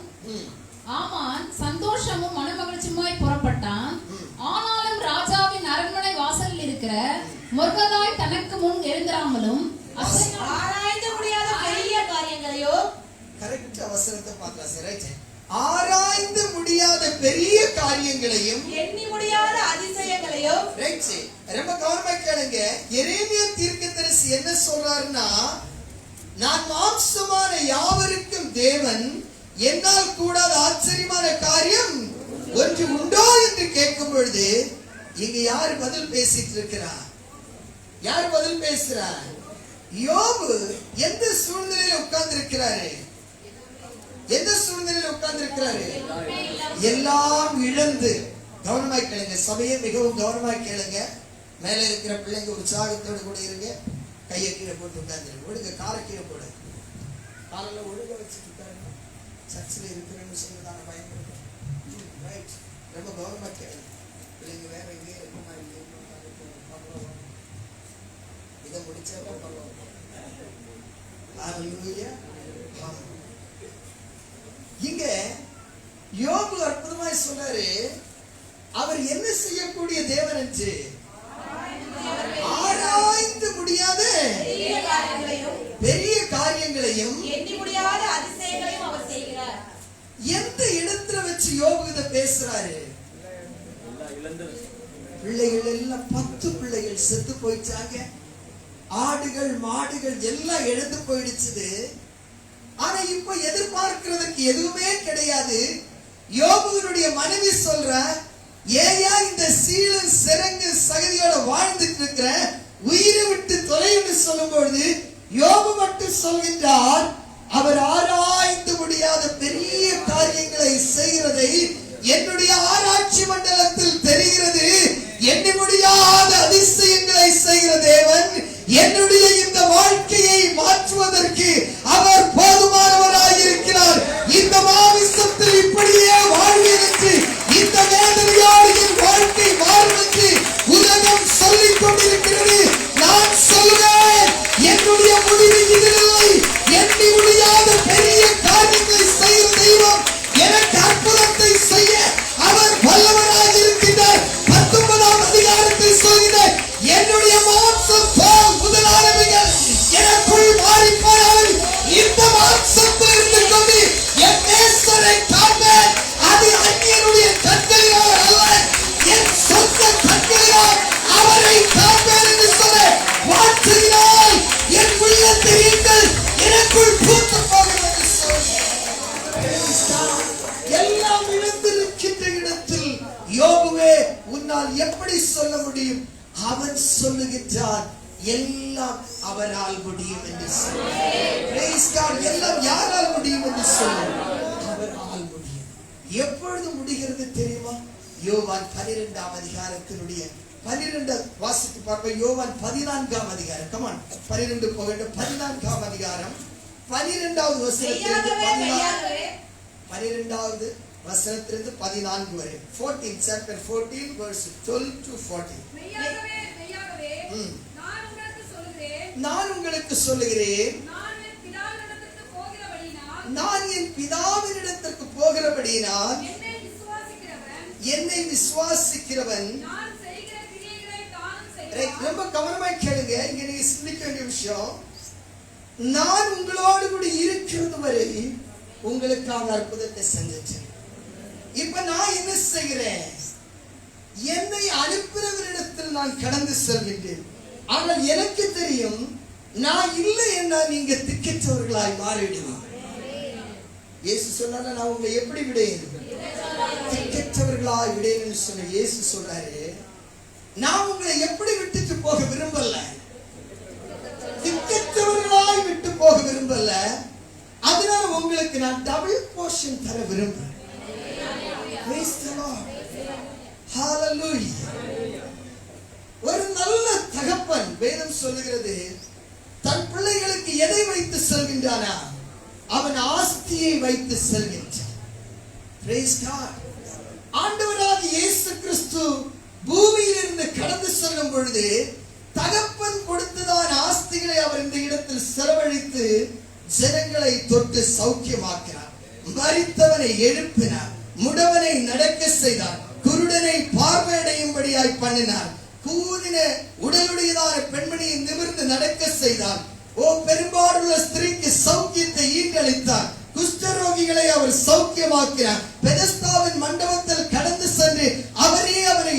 Speaker 7: ஆமான் சந்தோஷமும் மனமகிழ்ச்சியுமாய் புறப்பட்டான். ஆனாலும் ராஜாவின் அரண்மனை வாசலில் இருக்கிற மொர்தெகாய் தனக்கு முன் எழுந்திராமலும்
Speaker 2: ஆராய்ந்து முடியாத பெரிய காரியங்களையோ,
Speaker 3: கரெக்ட் வசனத்தை பார்க்கலாம் சார். ரைட். ஆராய்ந்து முடியாத பெரிய காரியங்களையும்
Speaker 2: எண்ணி முடியாத அதிசயங்களையோ.
Speaker 3: ரைட். ரொம்ப கவனமா கேளுங்க. எரேமியா தீர்க்கதரிசி என்ன சொல்றாருன்னா, நான் மாம்சமான யாவருக்கும் தேவன், என்னால் கூடாத ஆச்சரியமான காரியம் ஒன்று உண்டோ என்று கேட்கும் பொழுது இங்க யாரு பதில் பேசிட்டு இருக்கிறா? யார் பதில் பேசுறா? யோபு எந்த சூழ்நிலையில உட்கார்ந்து இருக்கிறாரு? எந்த சூழ்நிலையில உட்கார்ந்து இருக்கிறாரு? எல்லாம் இழந்து. கவனமாய் கேளுங்க. சபையை மிகவும் கவனமாய் கேளுங்க. மேல இருக்கிற பிள்ளைங்க உற்சாகத்தோடு கூட இருங்க. கையை கீழே போட்டு உட்கார்ந்து ஒழுங்க. காலை கீழே போடு. காலையில ஒழுங்க வச்சுட்டு உட்காருங்க. சர்ச்சில் இருக்கிறேன்னு சொல்லுதான பயன்படுத்த. ரைட். ரொம்ப கவனமா கேளுங்க. பிள்ளைங்க வேற எங்கேயும் இருக்குமா? இதை முடிச்சா பரவாயில்ல. இங்க யோபு அற்புதமாய் சொல்றாரு, அவர் என்ன செய்யக்கூடிய தேவன் என்று. ஆராய்ந்து முடியாத பெரிய காரியங்களையும்
Speaker 2: எண்ணி முடியாத அதிசயங்களையும் அவர் செய்கிறார்.
Speaker 3: எந்த இடத்துல வச்சு யோபு இதை பேசுறாரு? பிள்ளைகள் எல்லாம் 10 பிள்ளைகள் செத்து போயிட்டாங்க. ஆடுகள் மாடுகள் எல்லாம் எழுந்து போயிடுச்சு. ஆனா இப்ப எதிர்பார்க்கிறதுக்கு எதுவுமே கிடையாது. யோபுவினுடைய மனைவி சொல்ற, ஏயா இந்த சீலன் சிறங்கு சகதியோட வாழ்ந்துட்டு இருக்கிற, உயிரை விட்டு தொலைன்னு சொல்லும்போது யோபு மட்டும் சொல்கின்றார், அவர் ஆராய்ந்து முடியாத பெரிய காரியங்களை செய்கிறதை என்னுடைய ஆராய்ச்சி மண்டலத்தில் தெரிகிறது. எண்ணி முடியாத அதிசயங்களை செய்கிற தேவன் என்னுடைய இந்த வாழ்க்கையை மாற்றுவதற்கு அவர் போதுமானவராய் இருக்கிறார். இந்த மாமிசத்தில் இப்படியே வாழ்வேன் என்று, இந்த வேதனையோடு என் வாழ்க்கை மாறும் என்று உலகம் சொல்லிக் கொண்டிருக்கிறது. நான் சொல்லுவேன், என்னுடைய முடிவு இதில்லை. எண்ணி முடியாத பெரிய காரியங்களை செய்கிற தெய்வம் எனக்கு அற்புதத்தை செய்ய அவர் வல்லவராக இருக்கின்றார். 19ஆம் அதிகாரத்தில் சொல்கிறார், என்னுடைய மாம்சம் போல் முதலானவைகள் எனக்குள் மாறி போனால் இந்த மாம்சத்தில் இருந்து கொண்டு என் நேசரை காண்பேன். அது அந்நியனுடைய கண்களினால் அல்ல, என் சொந்த கண்களினால் அவரை காண்பேன் என்று சொல்ல வார்த்தையினால் என் உள்ளத்தில் எனக்குள் பூத்து போகிறது என்று சொல்கிறார். எல்லாம் இழந்திருக்கின்ற இடத்தில் யோபுவே உன்னால் எப்படி சொல்ல முடியும்? அவன் சொல்லுகின்றான், எல்லாம் அவரால் முடியும் என்று சொல்லுகிறார். எல்லாம் யாரால் முடியும் என்று சொல்லுகிறார்? அவரால் முடியும். எப்பொழுது முடிகிறது தெரியுமா? யோவான் 12ஆம் அதிகாரத்தினுடைய 12 வாசித்து பார்ப்போம். யோவான் 14ஆம் அதிகாரம். கமான் 12 போக வேண்டும். 14ஆம் அதிகாரம் 12வது வசனத்திலிருந்து 12வது வசனத்திலிருந்து 14 வரை. 14 chapter 14 verse 12 to 14. நான் உங்களுக்கு சொல்லுகிறேன், நான் என் பிதாவினிடத்திற்கு போகிறபடியினால் என்னை விசுவாசிக்கிறவன் ரொம்ப கவனமாய் கேளுங்க. இங்க நீங்க சிந்திக்க வேண்டிய விஷயம், நான் உங்களோடு கூட இருக்கிறது வரை உங்களுக்கான அற்புதத்தை செஞ்சிட்டேன். இப்ப நான் என்ன செய்கிறேன்? என்னை அனுப்புறவரிடத்தில் நான் கடந்து செல்கின்றேன். ஆனால் எனக்கு தெரியும், நான் இல்லை என்றால் நீங்க திக்கற்றவர்களாய் மாறிவிடுவீங்க. இயேசு சொன்னால நான் உங்களை எப்படி விடேன்? திக்கற்றவர்களாய் விடேன்னு சொன்ன இயேசு சொல்றாரு, நான் உங்களை எப்படி விட்டுட்டு போக விரும்பல, திக்கற்றவர்களாய் விட்டு போக விரும்பல. அதனால உங்களுக்கு நான் டபுள் போர்ஷன் தர விரும்புறேன். Praise the Lord. Hallelujah. ஒரு நல்ல தகப்பன், வேதம் சொல்லுகிறது, தன் பிள்ளைகளுக்கு எதை வைத்து செல்கின்றானா? அவன் ஆஸ்தியை வைத்து செல்கின்றான். Praise God. ஆண்டவராகிய இயேசு கிறிஸ்து பூமியிலிருந்து கடந்து செல்லும் பொழுது தகப்பன் கொடுத்ததான ஆஸ்திகளை அவர் இந்த இடத்தில் செலவழித்து ஜனங்களை தொட்டு சௌக்கியமாக்கினார். மரித்தவனை எழுப்பினார், முடவனை நடக்க செய்தார், குருடனை பார்வையடையும்படியாய் பண்ணினார், கூனின உடலுடையதான பெண்மணியை நிமிர்ந்து நடக்க செய்தார். பெரும்பாலுள்ள ஸ்திரீக்கு சௌக்கியத்தை ஈண்டளித்தார். குஷ்டரோகிகளை அவர் சௌக்கியமாக்கினார். பெதஸ்தாவின் மண்டபத்தில் கடந்து சென்று அவரை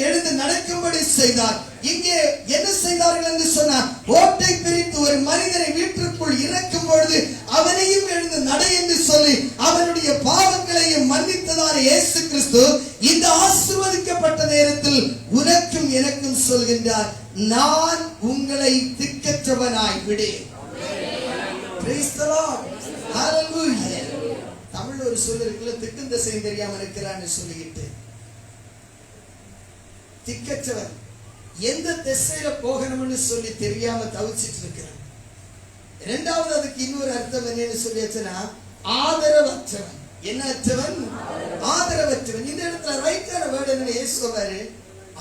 Speaker 3: எழுந்து நடக்கும்படி செய்தார். இங்கே என்ன செய்தார்கள் என்று சொன்னார்? ஓட்டை பிரித்து ஒரு மனிதனை வீட்டிற்குள் இறக்கும் பொழுது அவனையும் எழுந்து நடை என்று சொல்லி அவனுடைய பாவங்களையும் மன்னித்ததான இயேசு கிறிஸ்து இந்த ஆசீர்வதிக்கப்பட்ட நேரத்தில் உனக்கும் எனக்கும் சொல்கின்றார், நான் உங்களை திக்கற்றவனாய் விடேன். Praise the Lord. Hallelujah. தமிழ்ல ஒரு சொல் இருக்குல்ல, திக்கும் திசையும் தெரியாம இருக்கிறான்னு சொல்லிட்டு, திக்கற்றவன் எந்த திசையில போகணும்னு சொல்லி தெரியாம தவிச்சிட்டு இருக்கிறான். இரண்டாவது அதுக்கு இன்னொரு அர்த்தம் என்னன்னு சொல்லியாச்சுன்னா, ஆதரவற்றவன். என்ன அற்றவன்? ஆதரவற்றவன். இந்த இடத்துல ரைட்டான வேர்டு என்ன இயேசு சொல்றாரு?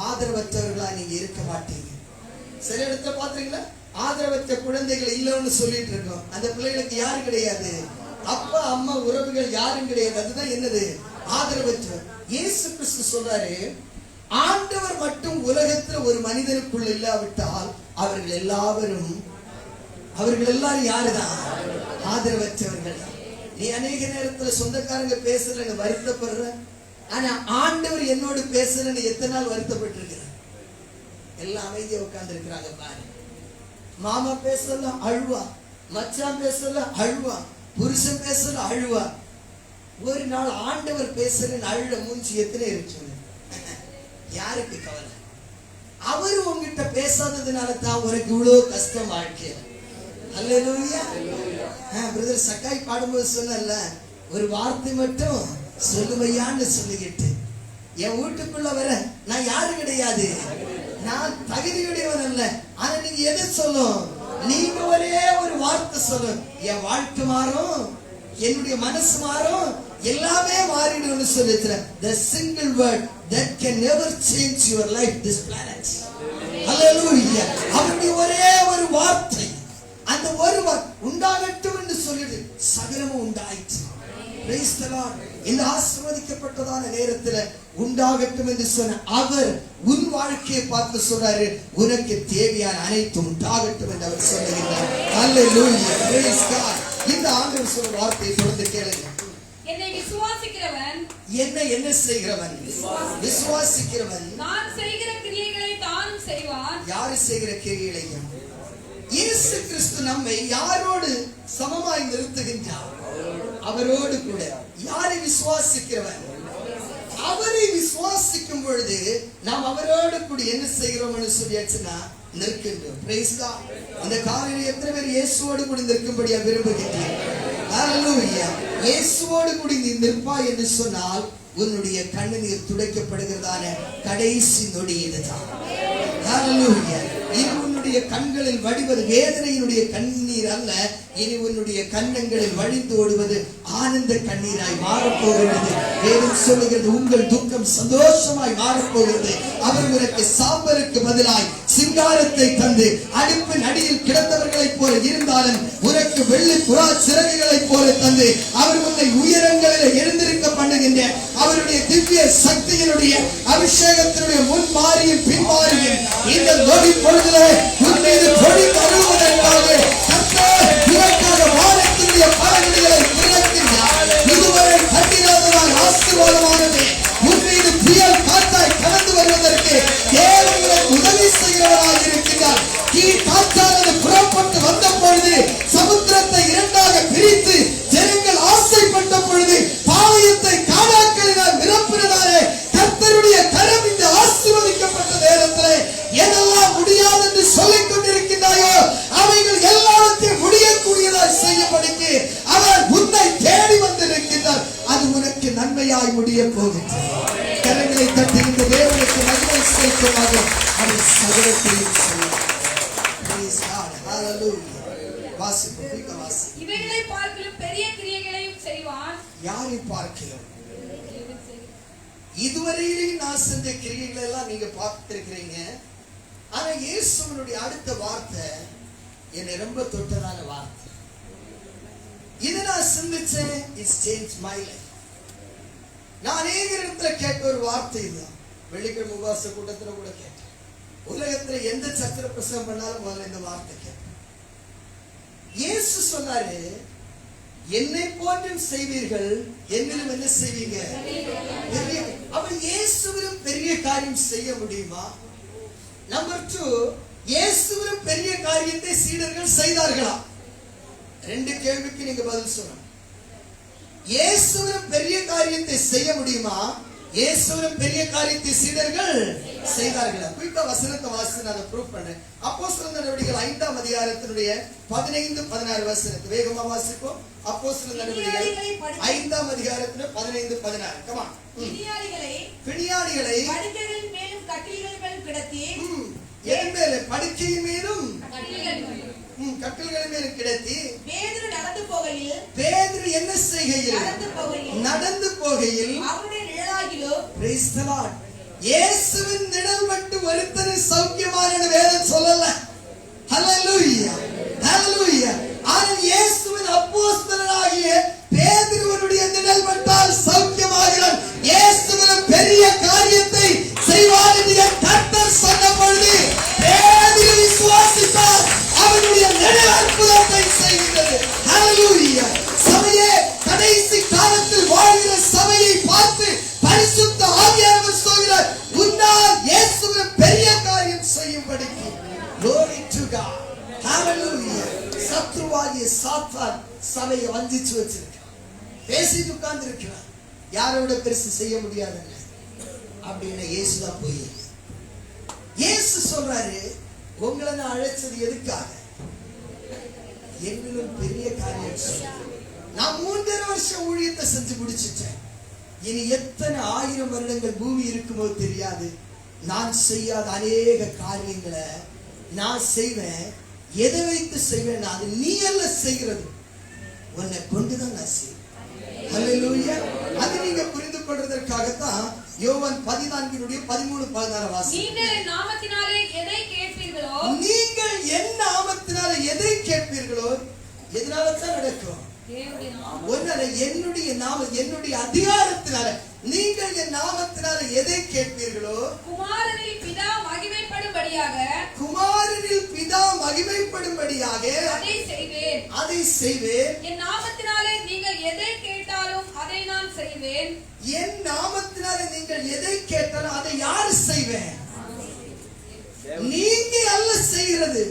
Speaker 3: ஆதரவற்றவர்களா நீங்க இருக்க மாட்டீங்க. சில இடத்துல பாத்தீங்களா, ஆதரவற்ற குழந்தைகள் இல்லைன்னு சொல்லிட்டு இருக்கோம். அந்த பிள்ளைகளுக்கு யாரு கிடையாது? அப்பா அம்மா உறவுகள் யாரும் கிடையாது. அதுதான் என்னது? ஆதரவற்றவர். இயேசு கிறிஸ்து சொல்றாரு, ஆண்டவர் மட்டும் உலகத்துல ஒரு மனிதனுக்குள்ள இல்லாவிட்டால் அவர்கள் எல்லாரும் யாருதான்? ஆதரவற்றவர்கள். நீ அநேக நேரத்துல சொந்தக்காரங்க பேசுறன்னு வருத்தப்படுற, ஆனா ஆண்டவர் என்னோடு பேசுறன்னு எத்தனை நாள் வருத்தப்பட்டு இருக்கிற? எல்லாம் அமைதியா உட்கார்ந்து இருக்கிறாங்க பாரு. மாமா பேசல அழுவா, மச்சான் பேசல அழுவா, புருஷன் பேசல அழுவா. ஒரு நாள் ஆண்டவர் பேசுறேன்னு அழுட மூஞ்சி எத்தனை இருக்கு? யாருக்கு கவலை? அவரு உங்ககிட்ட பேசாததுனால தான் உனக்கு இவ்வளவு கஷ்டம் வாழ்க்கையில. அல்லேலூயா. பிரதர் சக்காய் பாடும்போது சொன்னல, ஒரு வார்த்தை மட்டும் சொல்லுவையான்னு சொல்லிக்கிட்டு என் வீட்டுக்குள்ள வர நான் யாரு கிடையாது, நான் தகுதியுடையவன் அல்ல. ஆனா நீங்க எதை சொல்லும்? நீங்க ஒரே ஒரு வார்த்தை சொல்லும், என் வாழ்க்கை மாறும், என்னுடைய மனசு மாறும், எல்லாமே மாறிடும்னு சொல்லிட்டு. The single word that can never change your life, this planet. Hallelujah. அவருடைய ஒரே ஒரு வார்த்தை, அந்த ஒரு உண்டாகட்டும் என்று சொல்லிட்டு சகலமும் உண்டாயிற்று. Praise the Lord. இந்த ஆசீர்வதிக்கப்பட்டதான நேரத்துல உண்டாகட்டும் என்று சொன்ன அவர் உன் வாழ்க்கையை பார்த்து சொல்றாரு, உனக்கு தேவையான அனைத்தும் உண்டாகட்டும் என்று அவர் சொல்லுகிறார். Hallelujah. Praise God. இந்த ஆண்டவர் சொல்ற வார்த்தையை தொடர்ந்து கேளுங்க.
Speaker 8: என்னை விசுவாசிக்கிறவன்,
Speaker 3: என்னை என்ன செய்கிறவன்? விசுவாசிக்கிறவன்
Speaker 8: நான் செய்கிற கிரியைகளை தானும் செய்வான்.
Speaker 3: யாரு செய்கிற கிரியைகளையும்? இயேசு கிறிஸ்து நம்மை யாரோடு சமமாய் நிறுத்துகின்றார்? அவரோடு கூட. யாரை விசுவாசிக்கிறவன்? அவரை விசுவாசிக்கும் பொழுது நாம் அவரோடு கூட என்ன செய்கிறோம்னு சொல்லியாச்சுன்னா நிற்கின்றோம். Praise God. இந்த காலையில் எத்தனை பேர் இயேசுவோடு கூட நிற்கும்படியா விரும்புகிறீர்கள்? Hallelujah. இயேசுவோடு கூட நீ நிற்பாய் என்று சொன்னால் உன்னுடைய கண்ணீர் துடைக்கப்படுகிறதான கடைசி நொடி இதுதான். Hallelujah. இனி உன்னுடைய கண்களில் வடிவது வேதனையினுடைய கண்ணீர் அல்ல, இனி உன்னுடைய கண்ணங்களில் வழிந்து ஓடுவது ஆனந்த கண்ணீராய் மாறப்போகிறது வேதம் சொல்லுகிறது உங்கள் துக்கம் சந்தோஷமாய் மாறப்போகிறது. அவர் உனக்கு சாம்பலுக்கு பதிலாய் சிங்காரத்தை தந்து அடுப்பின் அடியில் கிடந்தவர்களைப் போல இருந்தாலும் உனக்கு வெள்ளி புறா சிறகுகளைப் போல தந்து அவர் உன்னை உயரங்களில் எழுந்திருக்க பண்ணுகின்ற அவருடைய திவ்ய சக்தியினுடைய அபிஷேகத்தினுடைய முன் மாறியும் பின்மாறியும் இந்த நொடி பொழுதிலே உன் மீது பொடி தருவதற்காக கர்த்தர் உனக்காக வானத்தினுடைய பலன்களை திறக்கின்றார். இதுவரை கண்டிராததால் ஆசீர்வாதமானது உன் மீது புயல் காற்றாய் கடந்து வருவதற்கு தேவன் உதவி செய்கிறவராக இருக்கின்றார். காற்றானது புறப்பட்டு வந்த பொழுது சமுத்திரத்தை இரண்டாக பிரித்து ஜனங்கள் ஆசைப்பட்ட பொழுது பாளையத்தை காடாக்களினால் நிரப்பினதாலே கர்த்தருடைய கரம் இந்த ஆசீர்வதிக்கப்பட்ட நேரத்திலே எதெல்லாம் முடியாது என்று சொல்லிக் கொண்டிருக்கின்றாயோ அவைகள் எல்லாவற்றையும் முடியக்கூடியதாய் செய்யப்படுக்கு அவர் உன்னை தேடி வந்திருக்கின்றார். அது உனக்கு நன்மையாய் முடிய போகின்றது. கரங்களை தட்டி இந்த தேவனுக்கு நன்மை சேர்க்குமாக அவர் சகலத்தையும் செய்வார்.
Speaker 8: இவைகளை பார்க்கிலும் பெரிய கிரியைகளையும் செய்வான்.
Speaker 3: யாரை பார்க்கிறோம்? இதுவரையிலும் நான் செஞ்ச கிரியைகளை எல்லாம் நீங்க பார்த்திருக்கிறீங்க. ஆனா இயேசுவினுடைய அடுத்த வார்த்தை என்னை ரொம்ப தொட்டதான வார்த்தை. இதை நான் சிந்திச்சேன். It's change my life. நான் அநேக இடத்துல கேட்ட ஒரு வார்த்தை இதுதான். வெள்ளிக்கிழமை உபவாச கூட்டத்துல கூட கேட்டேன். உலகத்துல எந்த சத்திர பிரசவம் பண்ணாலும் முதல்ல இந்த வார்த்தை கேட்டேன். இயேசு சொன்னாரு, என்னை போன்றும் செய்வீர்கள், என்னிலும் என்ன செய்வீங்க? அவன் இயேசுவிலும் பெரிய காரியம் செய்ய முடியுமா? நம்பர் 2, இயேசுவிலும் பெரிய காரியத்தை சீடர்கள் செய்தார்களா? 2 கேள்விக்கு நீங்க பதில் சொல்லணும். இயேசுவிலும் பெரிய காரியத்தை செய்ய முடியுமா? இயேசுவிலும் பெரிய காரியத்தை சீடர்கள் செய்தார்களா? குயிக்கா வசனத்தை வாசி நான் ப்ரூவ் பண்றேன். அப்போஸ்தலர் நடவடிக்கைகள் 5ஆம் அதிகாரத்தினுடைய 15-16 வசனத்தை வேகமா வாசிப்போம். அப்போஸ்தலர் நடவடிக்கைகள் 5ஆம் அதிகாரத்தினுடைய 15-16. Come on. பிணியாளிகளை
Speaker 2: படுக்கைகளின் மேலும் கட்டில்கள் மேலும் கிடத்தி
Speaker 3: என் மேல படுக்கையின் மேலும் கட்டில்களின் மேலும் கிடத்தி
Speaker 2: பேதுரு நடந்து போகையில்
Speaker 3: பேதுரு என்ன செய்கையில்? நடந்து போகையில்
Speaker 2: அவருடைய நிழலாகிலோ
Speaker 3: praise the Lord. இயேசுவின் நிழல் விட்டு ஒருத்தனை சௌக்கியமான வேதம் சொல்லல. ஹல்லேலூயா ஹல்லேலூயா. ஆனால் இயேசுவின் அப்போஸ்தலனாகிய பேதுருவினுடைய நிழல் விட்டால் சௌக்கியமாகிறான். இயேசுவின் பெரிய காரியத்தை செய்வார் என்று கர்த்தர் சொன்ன பொழுது பேதுரு விசுவாசித்தார். அவருடைய நிழல் அற்புதத்தை செய்கிறது. ஹல்லேலூயா. சபையே, கடைசி காலத்தில் வாழ்கிற சபையை பார்த்து பரிசுத்த ஆவியானவர் சொல்கிறார், உன்னால் இயேசுவின் பெரிய காரியம் செய்யும்படிக்கு. Glory to God. Hallelujah. சத்ருவாகிய சாத்தான் சபையை வஞ்சிச்சு வச்சிருக்கான். பேசிட்டு உட்கார்ந்து இருக்கிறான். யாரோட பெருசு செய்ய முடியாதுங்க அப்படின்னு இயேசுதான் போய் இயேசு சொல்றாரு, உங்களை நான் அழைச்சது எதுக்காக? என்னிலும் பெரிய காரியம் செய்ய. நான் 3.5 வருஷம் ஊழியத்தை செஞ்சு முடிச்சிட்டேன். இனி எத்தனை 1000 வருடங்கள் பூமி இருக்குமோ தெரியாது. நான் செய்யாத அநேக காரியங்களை நான் செய்வேன். எதை வைத்து செய்வேன்? அது நீ அல்ல செய்கிறது, உன்னை கொண்டுதான் நான் செய்வேன். ஹல்லேலூயா. அது நீங்க புரிந்து கொள்வதற்காகத்தான் யோவான் 14:13-14 வாசி.
Speaker 8: நீங்கள் என் நாமத்தினாலே எதை கேட்பீர்களோ,
Speaker 3: நீங்கள் என் நாமத்தினாலே எதை கேட்பீர்களோ, எதனால தான் நடக்கும்? என்னுடைய அதிகாரத்தினால. நீங்கள் என் நாமத்தினால எதை கேட்பீர்களோ,
Speaker 8: குமாரனில் பிதா மகிமைப்படும்படியாக
Speaker 3: அதை செய்வேன்.
Speaker 8: என் நாமத்தினாலே நீங்கள் எதை கேட்டாலும் அதை நான் செய்வேன்.
Speaker 3: என் நாமத்தினால நீங்கள் எதை கேட்டாலும் அதை யாரு செய்வேன்? நீங்க அல்ல செய்கிறது.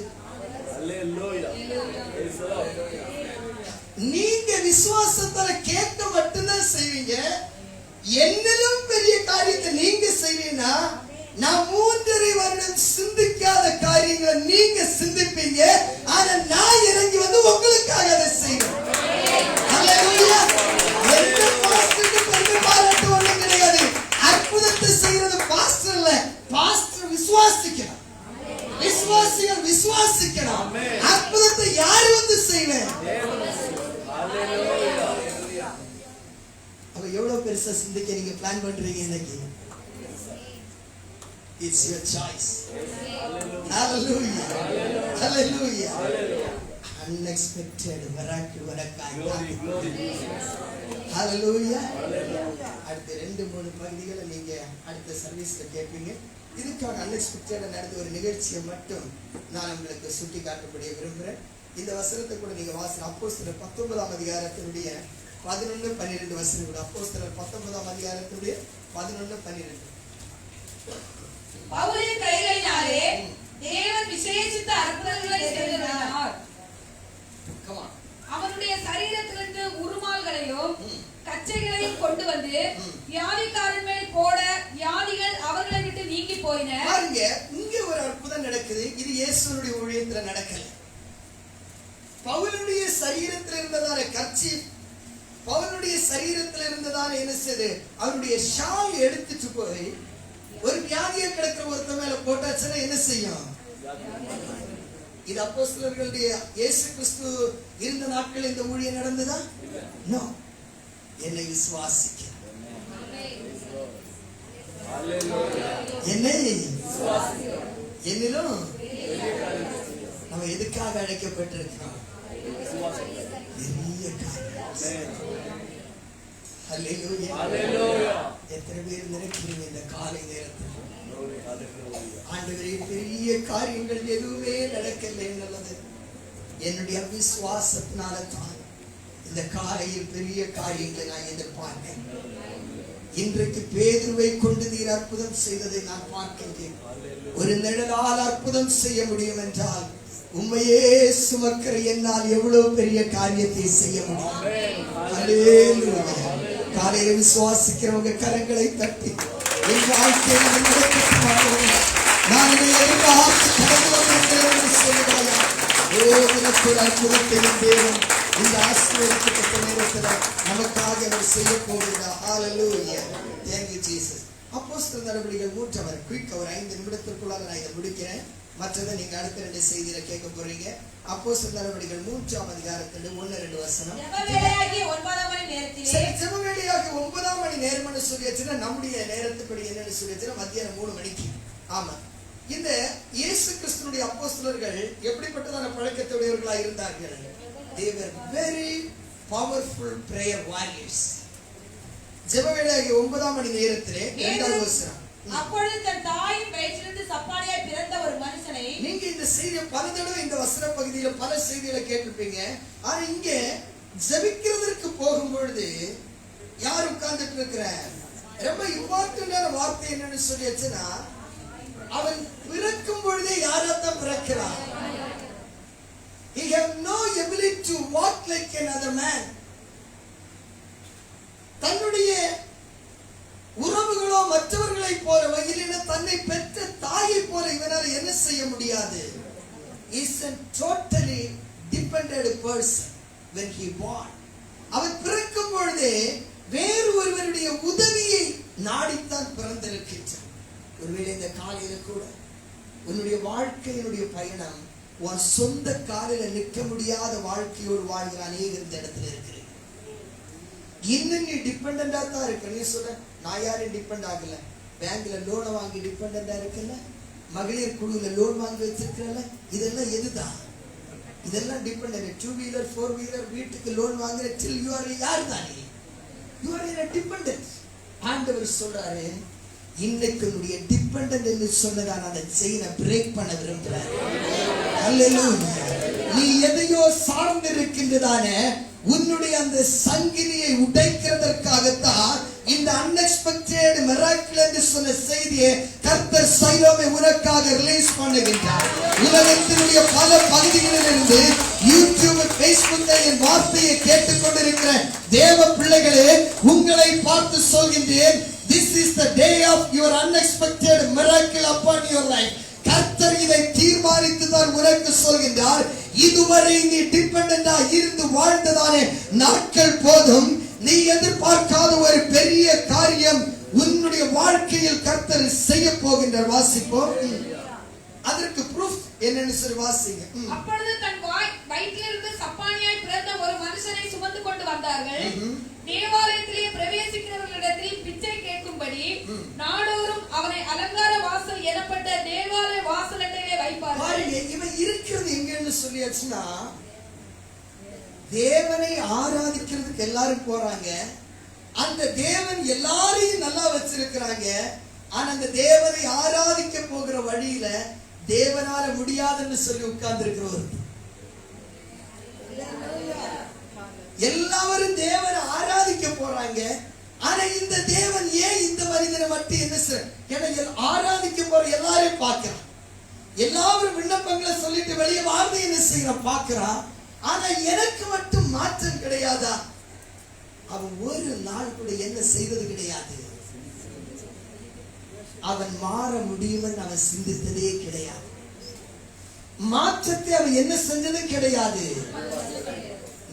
Speaker 3: நீங்க விசுவாசத்தால கேட்க மட்டும்தான் செய்வீங்க. என்னிலும் பெரிய காரியத்தை நீங்க செய்வீங்கன்னா, நான் 3.5 வருடம் சிந்திக்காத காரியங்களை நீங்க சிந்திப்பீங்க. ஆனா நான் இறங்கி வந்து உங்களுக்காக அதை செய்வேன். ஹல்லேலூயா. எந்த பாஸ்டருக்கு பெருமை பாராட்டு ஒண்ணும் கிடையாது. அற்புதத்தை செய்யறது பாஸ்டர் இல்ல, பாஸ்டர் விசுவாசிக்கணும். விசுவாசிகள் விசுவாசிக்கணும். அற்புதத்தை யாரு வந்து செய்வேன்? அவ எவ்வளவு பெருசா சிந்திக்க பிளான் பண்றீங்க இன்னைக்கு? It's your choice. Hallelujah. Hallelujah. Unexpected miracle வரக்காய். Hallelujah. அடுத்த 2-3 பகுதிகளை நீங்க அடுத்த சர்வீஸ்ல கேட்பீங்க. இதுக்கான அன்எக்ஸ்பெக்டட் நடந்த ஒரு நிகழ்ச்சியை மட்டும் நான் உங்களுக்கு சுட்டி காட்டப்படிய விரும்புகிறேன். இந்த வசனத்தை கூட நீங்க வாசிங்க. அப்போஸ்தலர் 19ஆம் அதிகாரத்தினுடைய 11-12 வசனங்கள். அப்போஸ்தலர் 19ஆம் அதிகாரத்தினுடைய 11-12.
Speaker 8: பவுலின் கைகளினாலே தேவன் விசேஷித்த அற்புதங்களை செய்திருந்தார். அவனுடைய சரீரத்திலிருந்து உருமால்களையும் கச்சைகளையும் கொண்டு வந்து வியாதிக்காரன் மேல் போட வியாதிகள் அவர்களை விட்டு நீங்கி போயின.
Speaker 3: பாருங்க, இங்க ஒரு அற்புதம் நடக்குது. இது இயேசுவுடைய ஊழியத்துல நடக்கல. பவுலுடைய சரீரத்தில் இருந்ததான கர்ச்சி, பவுலுடைய சரீரத்தில் இருந்ததான என்ன செய்து அவருடைய ஷால் எடுத்துட்டு போய் ஒரு வியாதியை கிடக்கிற ஒருத்த மேல போட்டாச்சுன்னா என்ன செய்யும்? இது அப்போஸ்தலர்களுடைய இயேசு கிறிஸ்து இருந்த நாட்கள் இந்த ஊழியம் நடந்ததா? நோ. என்னை விசுவாசிக்க, என்னை என்னிலும் நம்ம எதுக்காக அழைக்கப்பட்டிருக்கிறோம்? பெரிய காரியம். ஹல்லேலூயா. எத்தனை பேர் நினைக்கிறீங்க இந்த காலை நேரத்தில் ஆண்டவரே பெரிய காரியங்கள் எதுவுமே நடக்கலை நல்லது, என்னுடைய விசுவாசத்தினால தான் இந்த காலையில் பெரிய காரியங்களை நான் எதிர்பார்க்கிறேன். இன்றைக்கு பேதுருவை கொண்டு நீர் அற்புதம் செய்ததை நான் பார்க்கின்றேன். ஒரு நிழலால் அற்புதம் செய்ய முடியும் என்றால் உண்மையே சுமக்கிற என்னால் எவ்வளவு பெரிய காரியத்தை செய்ய முடியும். காலையில விசுவாசிக்கிறவங்க கரங்களை தட்டி என் வாழ்க்கையை நான் எதிர்பார்த்து கடந்து வந்திருக்கிறேன் சொல்லுகிறாயா? அற்புதத்தையும் தேவன் இந்த ஆசீர்வாதத்துக்கு நேரத்தில் நமக்காக அவர் செய்ய போகிறார். ஹல்லேலூயா. Thank you Jesus. அப்போஸ்தலர் நடவடிக்கைகள் 3 குயிக் ஒரு 5 நிமிடத்திற்குள்ளாக நான் இதை முடிக்கிறேன். மற்றதை நீங்க அடுத்த 2 செய்தியில கேட்க போறீங்க. அப்போஸ்தலர் நடவடிக்கைகள் 3ஆம் அதிகாரத்துல 1-2 வசனம்.
Speaker 8: ஜெபவேளையாகிய 9 மணி நேரத்திலே,
Speaker 3: சரி, ஜெபவேளையாகிய 9 மணி நேரம்னு சொல்லியாச்சுன்னா நம்முடைய நேரத்துப்படி என்னன்னு சொல்லியாச்சுன்னா மத்தியானம் 3 மணிக்கு. ஆமா, இந்த இயேசு கிறிஸ்துனுடைய அப்போஸ்தலர்கள் எப்படிப்பட்டதான பழக்கத்துடையவர்களாக இருந்தார்கள்? They were very powerful prayer warriors. ஜெபவேளையாகிய 9 மணி நேரத்திலே 2வது வசனம்.
Speaker 8: அப்பொழுது தன் தாயின் வயிற்றிலிருந்து சப்பானியாய் பிறந்த ஒரு மனுஷனை.
Speaker 3: நீங்க இந்த செய்தியை பல தடவை இந்த வசன பகுதியில பல செய்திகளை கேட்டிருப்பீங்க. ஆனா இங்க ஜெபிக்கிறதற்கு போகும்பொழுது யார் உட்கார்ந்துட்டு இருக்கிற ரொம்ப இம்பார்ட்டன்டான வார்த்தை என்னன்னு சொல்லியாச்சுன்னா, அவன் பிறக்கும் பொழுதே யாராத்தான் பிறக்கிறான். He have no ability to walk like another man. தன்னுடைய உறவுகளோ மற்றவர்களை போல வகையில தன்னை பெற்ற தாயை போல இவனால் என்ன செய்ய முடியாது. Is a totally dependent person when he born. அவன் பிறக்கும் பொழுதே வேறு ஒருவருடைய உதவியை நாடித்தான் பிறந்திருக்கின்றான். ஒருவேளை இந்த காலையில கூட உன்னுடைய வாழ்க்கையினுடைய பயணம் உன் சொந்த காலில நிற்க முடியாத வாழ்க்கையோடு வாழ்கிற அநேகர் இந்த இடத்துல இருக்கிறேன். இன்னும் நீ டிபெண்டா தான் இருக்க. நீ சொல்ல, நான் யாரும் டிபெண்ட் ஆகல, பேங்க்ல லோனை வாங்கி டிபெண்டா இருக்கல, மகளிர் குழுல லோன் வாங்கி வச்சிருக்கல, இதெல்லாம் எதுதான்? இதெல்லாம் டிபெண்ட். 2 வீலர் 4 வீலர் வீட்டுக்கு லோன் வாங்குற till you are யார் தானே? You are a dependent. ஆண்டவர் சொல்றாரு, இன்னைக்கு உன்னுடைய டிபெண்டன்ட் என்று சொன்னதான் அந்த செயினை பிரேக் பண்ண விரும்புறாரு. ஹல்லேலூயா. நீ எதையோ சார்ந்து இருக்கின்றதான உன்னுடைய அந்த சங்கிலியை உடைக்கிறதற்காகத்தான் இந்த அன்எக்ஸ்பெக்டட் மிராக்கிள் என்று சொன்ன செய்தியை கர்த்தர் சைலோமை உனக்காக ரிலீஸ் பண்ணுகின்றார். உலகத்தினுடைய பல பகுதிகளிலிருந்து யூடியூப், Facebook என் வார்த்தையை கேட்டுக்கொண்டிருக்கிற தேவ பிள்ளைகளே, உங்களை பார்த்து சொல்கின்றேன், this is the day of your unexpected miracle upon your life. கர்த்தர் இதை தீர்மானித்து தான் உனக்கு சொல்கின்றார். இதுவரை நீ டிபெண்டண்டா இருந்து வாழ்ந்ததானே நாட்கள் போதும். நீ எதிர்பார்க்காத ஒரு பெரிய காரியம் உன்னுடைய வாழ்க்கையில் கர்த்தர் செய்ய போகின்றார். வாசிப்போம். அதற்கு ப்ரூஃப் என்னன்னு சொல்லி வாசிங்க.
Speaker 8: அப்பொழுது தன் வயிற்றிலிருந்து சப்பானியாய் பிறந்த ஒரு மனுஷனை சுமந்து கொண்டு வந்தார்கள். தேவாலயத்திலே பிரவேசிக்கிறவர்களிடத்தில் பிச்சை கேட்கும்படி நாடோறும் அவனை அலங்கார வாசல் எனப்பட்ட தேவாலய வாசலண்டையிலே வைப்பார்கள்.
Speaker 3: பாருங்க, இவன் இருக்கிறது எங்கன்னு சொல்லியாச்சுன்னா, தேவனை ஆராதிக்கிறதுக்கு எல்லாரும் போறாங்க. அந்த தேவன் எல்லாரையும் நல்லா வச்சிருக்கிறாங்க. ஆனா அந்த தேவனை ஆராதிக்க போகிற வழியில தேவனால முடியாதுன்னு சொல்லி உட்கார்ந்து இருக்கிறவர். எல்லாரும் தேவனை ஆராதிக்க போறாங்க. ஆனா இந்த தேவன் ஏன் இந்த மனிதனை மட்டும் என்ன ஆராதிக்க போற எல்லாரையும் பார்க்கிறான். எல்லாரும் விண்ணப்பங்களை சொல்லிட்டு வெளியே வாழ்ந்து என்ன செய்யறான் பார்க்கிறான். ஆனா எனக்கு மட்டும் மாற்றம் கிடையாதா? அவன் ஒரு நாள் கூட என்ன செய்தது கிடையாது. அவன் மாற முடியும்னு அவன் சிந்தித்ததே கிடையாது. மாற்றத்தை அவன் என்ன செஞ்சது கிடையாது.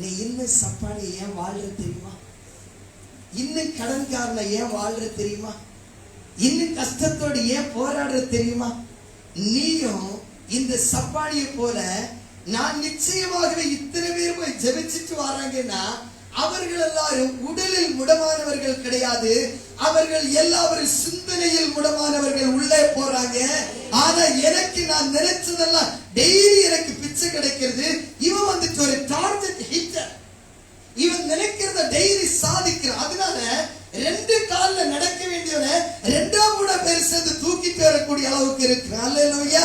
Speaker 3: நீ இன்னும் சப்பானி ஏன் வாழ்ற தெரியுமா? இன்னும் கடன்காரனை ஏன் வாழ்ற தெரியுமா? இன்னும் கஷ்டத்தோடு ஏன் போராடுற தெரியுமா? நீயும் இந்த சப்பானியை போல நான் நிச்சயமாகவே இத்தனை பேர் போய் ஜெபிச்சுட்டு வராங்கன்னா அவர்கள் எல்லாரும் உடலில் முடமானவர்கள் கிடையாது. அவர்கள் எல்லாரும் சிந்தனையில் முடமானவர்கள் உள்ளே போறாங்க. ஆனா எனக்கு நான் நினைச்சதெல்லாம் டெய்லி எனக்கு பிச்சை கிடைக்கிறது. இவன் வந்துட்டு ஒரு டார்கெட் ஹிட்டர். இவன் நினைக்கிறத டெய்லி சாதிக்கிறான். அதனால 2 கால்ல நடக்க வேண்டியவன 2 பேர் சேர்ந்து தூக்கிட்டு வரக்கூடிய அளவுக்கு இருக்கு. அல்லேலூயா.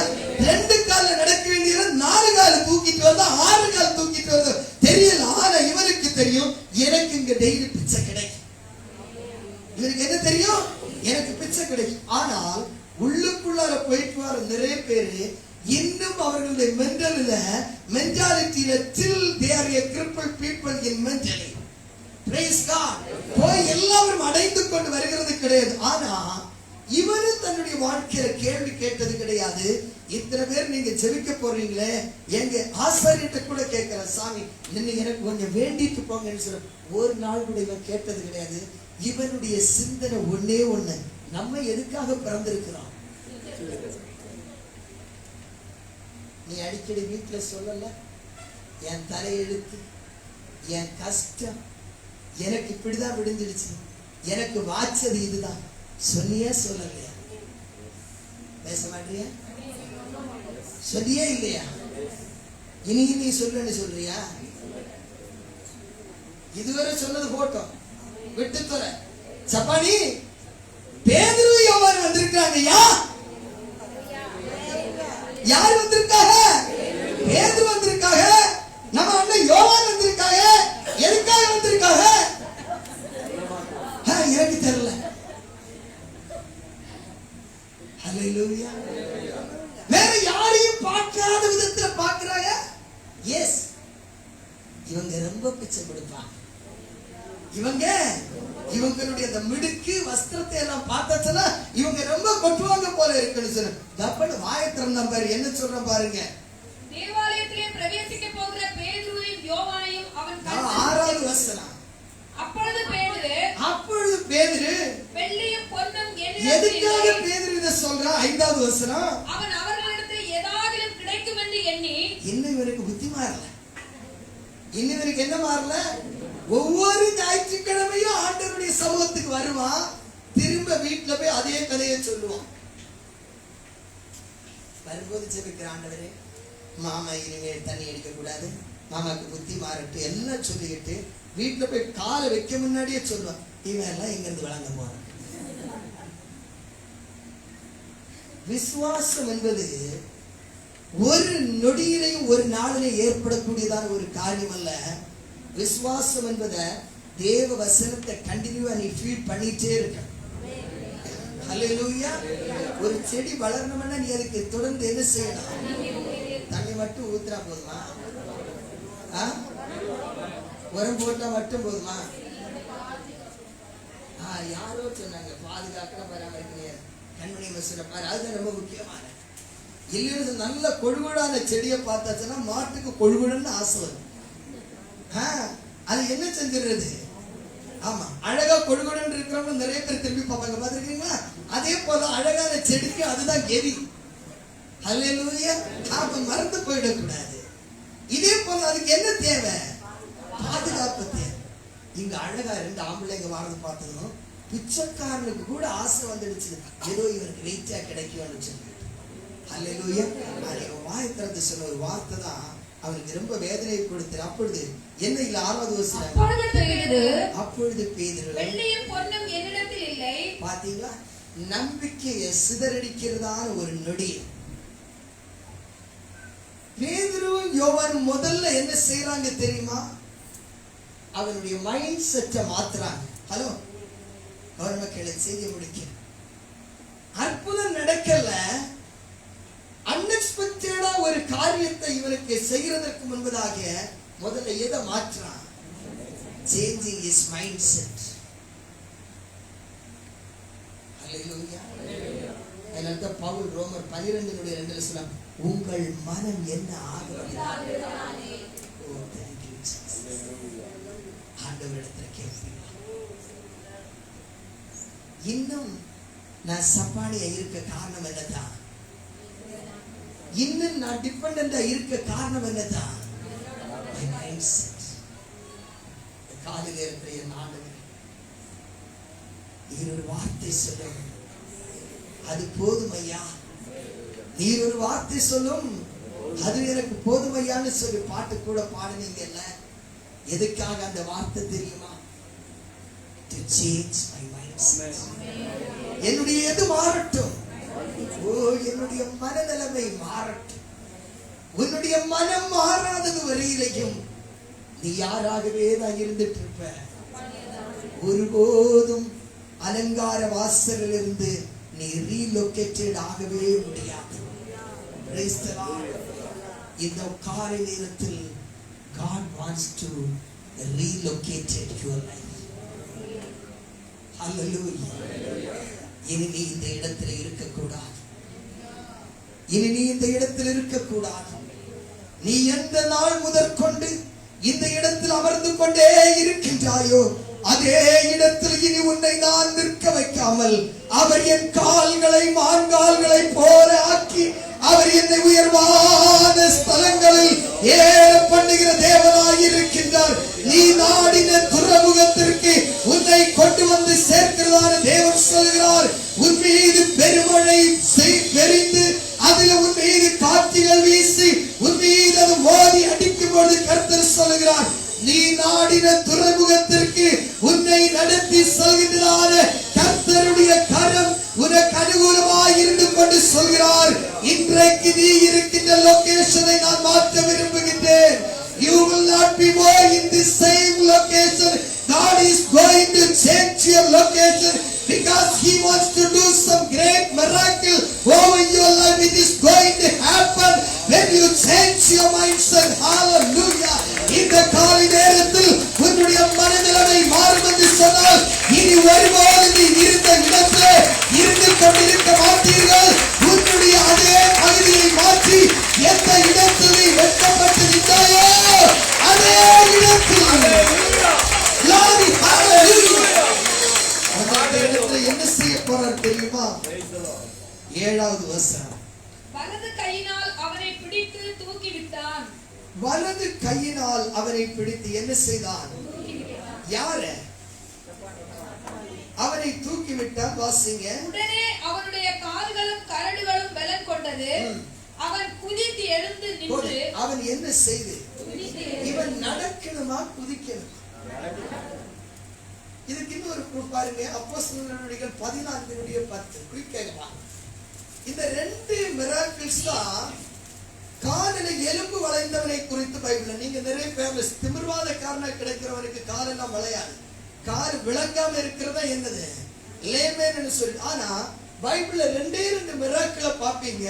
Speaker 3: 2 கால்ல நடக்க வேண்டியவன் 4 கால் தூக்கிட்டு வந்தா 6 கால் தூக்கிட்டு வந்தா தெரியல. ஆனா இவனுக்கு தெரியும் எனக்கு இங்க டெய்லி பிச்சை கிடைக்கும். இவனுக்கு என்ன தெரியும்? எனக்கு பிச்சை கிடைக்கும். ஆனால் உள்ளுக்குள்ளார போயிட்டு வர நிறைய பேரு இன்னும் அவர்களுடைய மென்டாலிட்டியில till they are a crippled people in mentally. Praise God. போய் எல்லாரும் அடைந்து கொண்டு வருகிறது கிடையாது. ஆனா இவரும் தன்னுடைய வாழ்க்கையில கேள்வி கேட்டது கிடையாது. இத்தனை பேர் நீங்க ஜெபிக்க போறீங்களே, எங்க ஆசாரியத்தை கூட கேட்கிற சாமி இன்னைக்கு எனக்கு கொஞ்சம் வேண்டிட்டு போங்கன்னு சொல்ல ஒரு நாள் கூட இவன் கேட்டது கிடையாது. இவனுடைய சிந்தனை ஒன்னே ஒண்ணு, நம்ம எதுக்காக பிறந்திருக்கிறோம்? நீ அடிக்கடி வீட்டுல சொல்லல, என் தலையெழுத்து, என் கஷ்டம், எனக்கு இப்படிதான் விடுஞ்சிடுச்சு, எனக்கு வாச்சது இதுதான் சொன்னியா சொல்லலையா? பேச மாட்டியா? சொல்லியே இல்லையா? இனி நீ சொல்லுன்னு சொல்றியா? இதுவரை சொன்னது போட்டோம், விட்டு தர. சப்பானி பேதுரு யோவான் வந்திருக்காங்க. யார் வந்திருக்காங்க? பேதுரு வந்திருக்காங்க. நம்ம அண்ணன் யோவான் வந்திருக்காங்க. எதுக்காக வந்திருக்காங்க? எனக்கு தெரியல. ஹல்லேலூயா. வேற யாரையும் பார்க்காத விதத்துல பார்க்கறாங்க. எஸ், இவங்க ரொம்ப பிச்சை கொடுப்பாங்க. இவங்களுடைய அந்த மிடுக்கு வஸ்திரத்தை எல்லாம் பார்த்தாச்சுன்னா இவங்க ரொம்ப கொட்டுவாங்க போல இருக்குன்னு சொன்ன தப்பன்னு வாயத்திறந்தான் பாரு. என்ன சொல்ற பாருங்க.
Speaker 8: தேவாலயத்திலே பிரவேசிக்க போகிற பேதுருவையும் யோவானையும் அவன்
Speaker 3: 6வது வசனம். அப்பொழுது பேதுரு
Speaker 8: வெள்ளியும் பொன்னும்
Speaker 3: எதுக்காக பேதுரு இத சொல்றான்? 5வது வசனம்.
Speaker 8: அவன் அவர்களிடத்தில் ஏதாகிலும் கிடைக்கும் என்று எண்ணி.
Speaker 3: இன்னும் இவருக்கு புத்தி மாறல. இன்னும் இவருக்கு என்ன மாறல? ஒவ்வொரு ஞாயிற்றுக்கிழமையும் ஆண்டவருடைய சமூகத்துக்கு வருவான். திரும்ப வீட்டுல போய் அதே கதையை சொல்லுவான். வரும்போது ஜெபிக்கிற ஆண்டவரே, மாமா இனிமேல் தண்ணி அடிக்க கூடாது, மாமாக்கு புத்தி மாறட்டு எல்லாம் சொல்லிட்டு வீட்டுல போய் காலை வைக்க முன்னாடியே சொல்லுவான், இவன் எல்லாம் எங்க இருந்து வழங்க போறான். விசுவாசம் என்பது ஒரு நொடியிலையும் ஒரு நாளிலையும் ஏற்படக்கூடியதான ஒரு காரியம் அல்ல. விசுவாசம் என்பதை தேவ வசனத்தை கண்டினியூவா நீ ஃபீட் பண்ணிட்டே இருக்க. ஹல்லேலூயா. ஒரு செடி வளரணும்னா நீ அதுக்கு தொடர்ந்து என்ன செய்யணும்? தண்ணி மட்டும் ஊத்துறா போதுமா? உரம் போட்டா மட்டும் போதுமா? யாரோ சொன்னாங்க பாதுகாக்கிற பராமரிக்க கண்மணி மசூர பாரு, அதுதான் ரொம்ப முக்கியமான. இல்லைன்னு நல்ல கொழுகுடான செடியை பார்த்தாச்சுன்னா மாட்டுக்கு கொழுகுடன்னு ஆசை வரும். அது என்ன செஞ்சிடுறது? ஆமா, அழகா கொழுகுடன் இருக்கிறவங்க நிறைய பேர் திரும்பி பார்ப்பாங்க, பார்த்திருக்கீங்களா? அதே போல அழகான செடிக்கு அதுதான் கெதி. ஹல்லேலூயா. அப்ப மறந்து போயிடக்கூடாது. இதே போல அதுக்கு என்ன தேவை? பாதுகாப்பு தேவை. இங்க அழகா 2 ஆம்பளைங்க வாரது பார்த்ததும் பிச்சைக்காரனுக்கு கூட ஆசை வந்துடுச்சு, ஏதோ இவருக்கு வெயிட்டா கிடைக்கும்னு சொல்லி. அல்லேலூயா. வாய் திறந்து சொன்ன ஒரு வார்த்தை தான் அவனுக்கு ரொம்ப வேதனையை கொடுத்து. அப்பொழுது என்ன இல்ல 6வது வசனம், அப்பொழுது பேதுரு
Speaker 8: வெள்ளியும் பொன்னும் என்னிடத்தில் இல்லை.
Speaker 3: பாத்தீங்களா, நம்பிக்கையை சிதறடிக்கிறதான ஒரு நொடி. பேதுருவும் யோவான் முதல்ல என்ன செய்யறாங்க தெரியுமா? அவனுடைய மைண்ட் செட்டை மாத்துறாங்க. ஹலோ, கவர்மெண்ட் கேளு, செய்தி முடிக்க. அற்புதம் நடக்கல, அன்எக்ஸ்பெக்டடா ஒரு காரியத்தை இவனுக்கு செய்யறதற்கு முன்பதாக முதல்ல எதை மாற்றான்? Changing his mind set. அல்லேலூயா. அதனால பவுல் ரோமர் 12:2 சொல்றான், உங்கள் மனம் என்ன ஆகிறது? ஆண்டவரிடத்தில் கேட்பீங்க. இன்னும் நான் சப்பானியா இருக்க காரணம் என்னதான்? இன்னும் நான் டிபெண்டண்டா இருக்க காரணம் என்னதான்? காலை நேரத்தில் என் ஆண்டவர் நீர் ஒரு வார்த்தை சொல்லும், அது போதும் ஐயா. நீர் ஒரு வார்த்தை சொல்லும், அது எனக்கு போதும் ஐயான்னு சொல்லி பாட்டு கூட பாடுனீங்கல்ல. எதுக்காக அந்த வார்த்தை தெரியுமா? To change my mindset. என்னுடைய எது மாறட்டும், ஓ என்னுடைய மனநிலைமை மாறட்டும். உன்னுடைய மனம் மாறாதது வரையிலையும் நீ யாராகவே தான் இருந்துட்டு இருப்ப. ஒருபோதும் அலங்கார வாசலில் இருந்து நீ ரீலொகேட்டட் ஆகவே முடியாது. இந்த காலை நேரத்தில் God wants to relocate your life. Hallelujah. இனி நீ இந்த இடத்துல இருக்கக்கூடாது. இனி நீ இந்த இடத்தில் இருக்கக்கூடாது. நீ எந்த நாள் முதற்கொண்டு இந்த இடத்தில் அமர்ந்து கொண்டே இருக்கின்றாயோ, அதே இடத்தில் இனி உன்னை நான் நிற்க வைக்காமல், அவர் என் கால்களை மான்கால்களை போல ஆக்கி அவர் என்னை உயர்வான ஸ்தலங்களில் ஏற பண்ணுகிற தேவனாய் இருக்கின்றார். நீ நாடின துறைமுகத்திற்கு உன்னை கொண்டு வந்து சேர்க்கிறதான தேவன் சொல்கிறார். உன் மீது பெருமழை பெரிந்து அதில் உன் மீது காற்றுகள் வீசி உன் மீது அது மோதி அடிக்கும் பொழுது கர்த்தர் சொல்கிறார், நீ நாடின துறைமுகத்திற்கு உன்னை நடத்தி செல்கின்றதான கர்த்தருடைய கரம் உனக்கு அனுகூலமாய் இருந்து கொண்டு சொல்கிறார், இன்றைக்கு நீ இருக்கின்ற லொகேஷனை நான் மாற்ற விரும்புகின்றேன். You will not be more in the same location. God is going to change your location because He wants to do some great miracle over your life. It is going to happen when you change your mindset. Hallelujah. இந்த காலை நேரத்தில் உன்னுடைய மனநிலைமை மாறும் என்று சொன்னால், இனி ஒருபோது நீ இருந்த இடத்திலே இருந்து கொண்டிருக்க மாட்டீர்கள். உன்னுடைய அதே பகுதியை மாற்றி எந்த இடத்தில் நீ வெட்டப்பட்டு நின்றாயோ அதே இடத்தில் என்ன செய்ய போறார் தெரியுமா? 7வது வசனம்,
Speaker 8: வலது கையினால் அவனை பிடித்து தூக்கி விட்டான்.
Speaker 3: வலது கையினால் அவனை பிடித்து என்ன செய்தான்? யார? அவனை தூக்கி விட்டான். வாசிங்க.
Speaker 8: உடனே அவனுடைய கால்களும் கரடுகளும் பலன் கொண்டது. அவன் குதித்து எழுந்து நின்று.
Speaker 3: அவன் என்ன செய்து? இவன் நடக்கணுமா குதிக்கணுமா? இதுக்கு இன்னொரு பாருங்க, அப்போஸ்தலர் நடவடிக்கைகள் 14:10 குயிக்கா. இந்த 2 மிராக்கிள்ஸ் தான் காலில எலும்பு வளைந்தவனை குறித்து பைபிள்ல நீங்க நிறைய ஃபேமஸ். திமிர்வாதக்காரனா கிடைக்கிறவனுக்கு காலெல்லாம் வளையாது, கால் விளங்காம இருக்கிறதா என்னது லேமேன்னு சொல்லி. ஆனா பைபிள்ல 2 மிராக்கிளை பாப்பீங்க.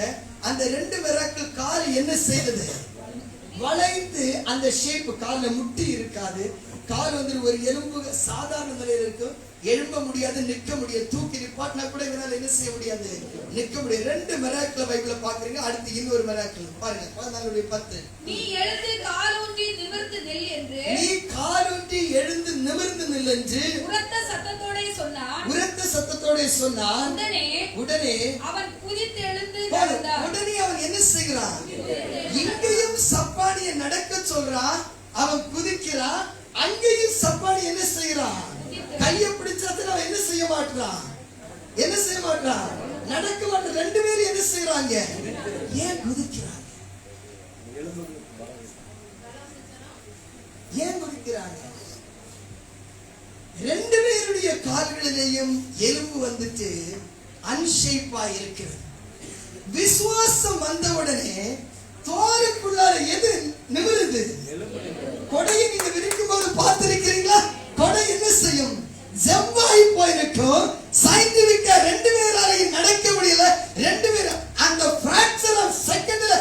Speaker 3: அந்த 2 மிராக்கிள் கால் என்ன செய்தது? வளைந்து அந்த ஷேப். கால்ல முட்டி இருக்காது, கால் வந்து ஒரு எலும்பு சாதாரண நிலையில இருக்கும், எழும்ப முடியாது, நிற்க முடியாது. தூக்கி நிப்பாட்டினா கூட இவனால என்ன செய்ய முடியாது, நிற்க முடியாது. 2 மிராக்கிளை பைபிள்ல பாக்குறீங்க. அடுத்து இன்னொரு மிராக்கிள் பாருங்க, 14:10.
Speaker 8: நீ எழுந்து காலூன்றி நிமிர்ந்து நில் என்று.
Speaker 3: நீ காலூன்றி எழுந்து நிமிர்ந்து நில் என்று
Speaker 8: உரத்த சத்தத்தோட சொன்னான்.
Speaker 3: உரத்த சத்தத்தோட சொன்னான். உடனே
Speaker 8: அவன் குதித்து எழுந்து
Speaker 3: நடந்தான். உடனே அவன் என்ன செய்கிறான்? இங்கேயும் சப்பானியை நடக்க சொல்றான். அவன் குதிக்கிறான். அங்கேயும் சப்பானி என்ன செய்யறான்? கையை பிடிச்சதுல அவன் என்ன செய்ய மாட்டான்? நடக்க மாட்டான். ரெண்டு பேரும் என்ன செய்யறாங்க? ஏன் குதிக்கிறாங்க? ரெண்டு பேருடைய கால்களிலேயும் எலும்பு வந்துட்டு அன்ஷேப்பா இருக்கிறது. விசுவாசம் வந்தவுடனே தோலுக்குள்ளார எது நிமிருது? கொடையை நீங்க விரிக்கும் போது பார்த்திருக்கிறீங்களா? கொடை என்ன செய்யும்? ஜவ்வாய் போயிருக்கும். சயின்டிபிக்கா ரெண்டு பேராலையும் நடக்க முடியல. ரெண்டு பேரும் அந்த பிராக்சர் ஆஃப் செகண்ட்ல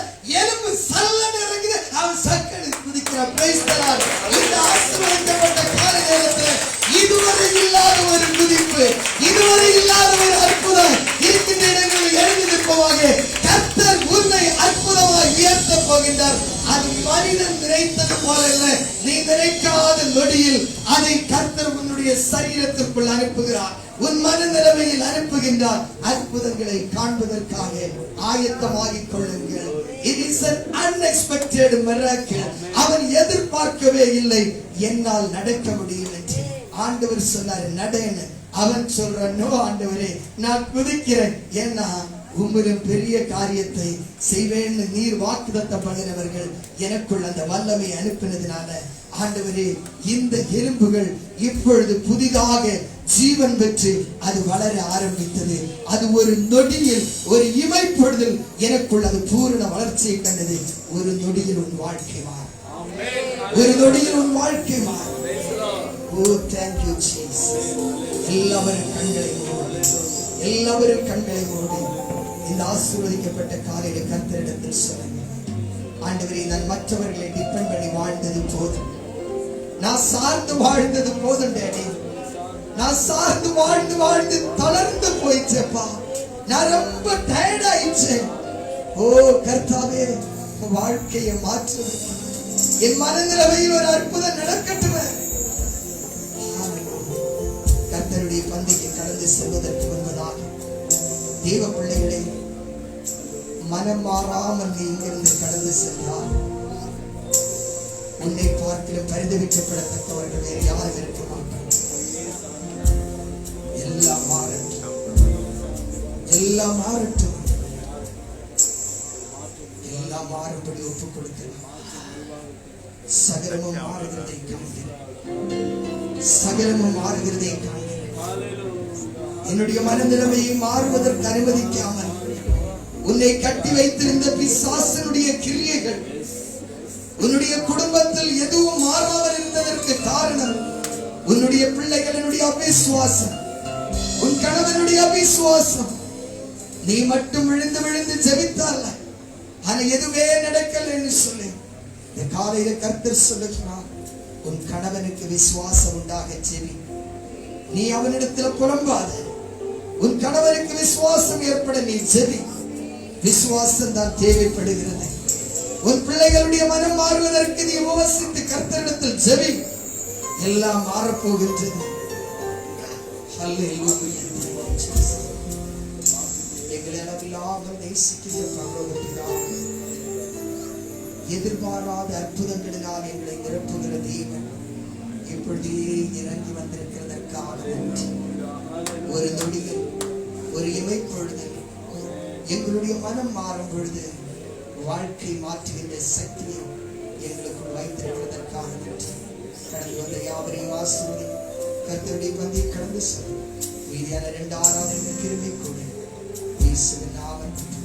Speaker 3: எலும்பு சல்லன்னு இறங்குது. அவன் சக்கன்னு குதிக்கிறான். Praise the Lord. இந்த ஆசீர்வதிக்கப்பட்ட கால நேரத்தில் இதுவரை இல்லாத ஒரு குதிப்பு, இதுவரை இல்லாத ஒரு அற்புதம் இருக்கின்ற இடங்களில் எழுந்து நிற்பவாக கர்த்தர் உன்னை அற்புதமாக உயர்த்த போகின்றார். அது மனிதன் நினைத்தது போல அல்ல. நீ நினைக்காத நொடியில் அதை கர்த்தர் உன்னுடைய சரீரத்திற்குள் அனுப்புகிறார். உன் மனநிலைமையில் அனுப்புகின்றார். அற்புதங்களை காண்பதற்காக ஆயத்தமாகிக் கொள்ளுங்கள். It is an unexpected miracle. அவன் எதிர்பார்க்கவே இல்லை என்னால் நடக்க முடியும் என்று. ஆண்டவர் சொன்னார் நடேன்னு. அவன் சொல்றான் நோ ஆண்டவரே நான் குதிக்கிறேன். ஏன்னா உம்மிலும் பெரிய காரியத்தை செய்வேன்னு நீர் வாக்குத்தத்தம் பண்ணினவர்கள் எனக்குள் அந்த வல்லமை அனுப்பினதுனால ஆண்டவரே இந்த எலும்புகள் இப்பொழுது புதிதாக ஜீவன் பெற்று அது வளர ஆரம்பித்தது. அது ஒரு நொடியில், ஒரு இமைப்பொழுதில் எனக்குள் அது பூரண வளர்ச்சியை கண்டது. ஒரு நொடியில் உன் வாழ்க்கை மாறும். ஒரு நொடியில் உன் வாழ்க்கை மாறும். Oh, thank you Jesus. எல்லாரும் கண்களை மூடி இந்த ஆசீர்வதிக்கப்பட்ட காலையில கர்த்தரிடத்தில் சொல்லுங்க. ஆண்டவரே நான் மற்றவர்களை டிபெண்ட் பண்ணி வாழ்ந்தது போதும். நான் சார்ந்து வாழ்ந்தது போதும் டேடி. நான் சார்ந்து வாழ்ந்து தளர்ந்து போயிச்சேப்பா. நான் ரொம்ப டயர்ட் ஆயிடுச்சேன். ஓ கர்த்தாவே வாழ்க்கையை மாற்றுவேன். என் மனநிலைமையில் ஒரு அற்புதம் நடக்கட்டுமே. கர்த்தருடைய பந்திக்கு கடந்து செல்வதற்கு முன்பதாக தேவ பிள்ளைகளை மனம் மாறாமல் நீ இங்கிருந்து கடந்து சென்றால் உன்னை பார்க்கிலும் பரிதவிக்கப்படத்தக்கவர்கள் வேறு யாரும் இருக்க மாட்டார்கள். எல்லாம் மாறட்டும், எல்லாம் மாறட்டும், எல்லாம் மாறும்படி ஒப்புக் கொடுக்கிறேன். சகலமும் மாறுகிறதை காண்கிறேன். சகலமும் மாறுகிறதை காண்கிறேன். என்னுடைய மனநிலைமையை மாறுவதற்கு அனுமதிக்காமல் உன்னை கட்டி வைத்திருந்த பிசாசனுடைய கிரியைகள் உன்னுடைய குடும்பத்தில் எதுவும் மாறாமல் இருந்ததற்கு காரணம் உன்னுடைய பிள்ளைகளினுடைய அவிசுவாசம், உன் கணவனுடைய அவிசுவாசம். நீ மட்டும் விழுந்து ஜெபித்தால ஆனா எதுவே நடக்கல என்று சொல்லி இந்த காலையில கர்த்தர் சொல்லுகிறார், உன் கணவனுக்கு விசுவாசம் உண்டாக ஜெபி. நீ அவனிடத்தில் புலம்பாத. உன் கணவனுக்கு விசுவாசம் ஏற்பட நீ ஜெபி. விசுவாசம் தான் தேவைப்படுகிறது. உன் பிள்ளைகளுடைய மனம் மாறுவதற்கு நீ உபவசித்து கர்த்தரிடத்தில் ஜெபி. எல்லாம் மாறப்போகின்றது. எங்களை அளவில்லாமல் நேசிக்கின்ற பரலோக பிதாவே, எதிர்பாராத அற்புதங்களினால் எங்களை நிரப்புகிற தேவன் இப்பொழுதே இறங்கி வந்திருக்கிறதற்காக ஒரு நொடியில், ஒரு இமைப்பொழுதில் எங்களுடைய மனம் மாறும் பொழுது வாழ்க்கை மாற்றுகின்ற சக்தியை எங்களுக்குள் வைத்திருக்கிறதற்காக கடந்து வந்த யாவரையும் ஆசீர்வதி. கர்த்தருடைய பந்தியை கடந்து செல்லும் மீதியான 2 ஆராதனைகள் திரும்பிக் கொண்டு இயேசுவின் நாமத்தில்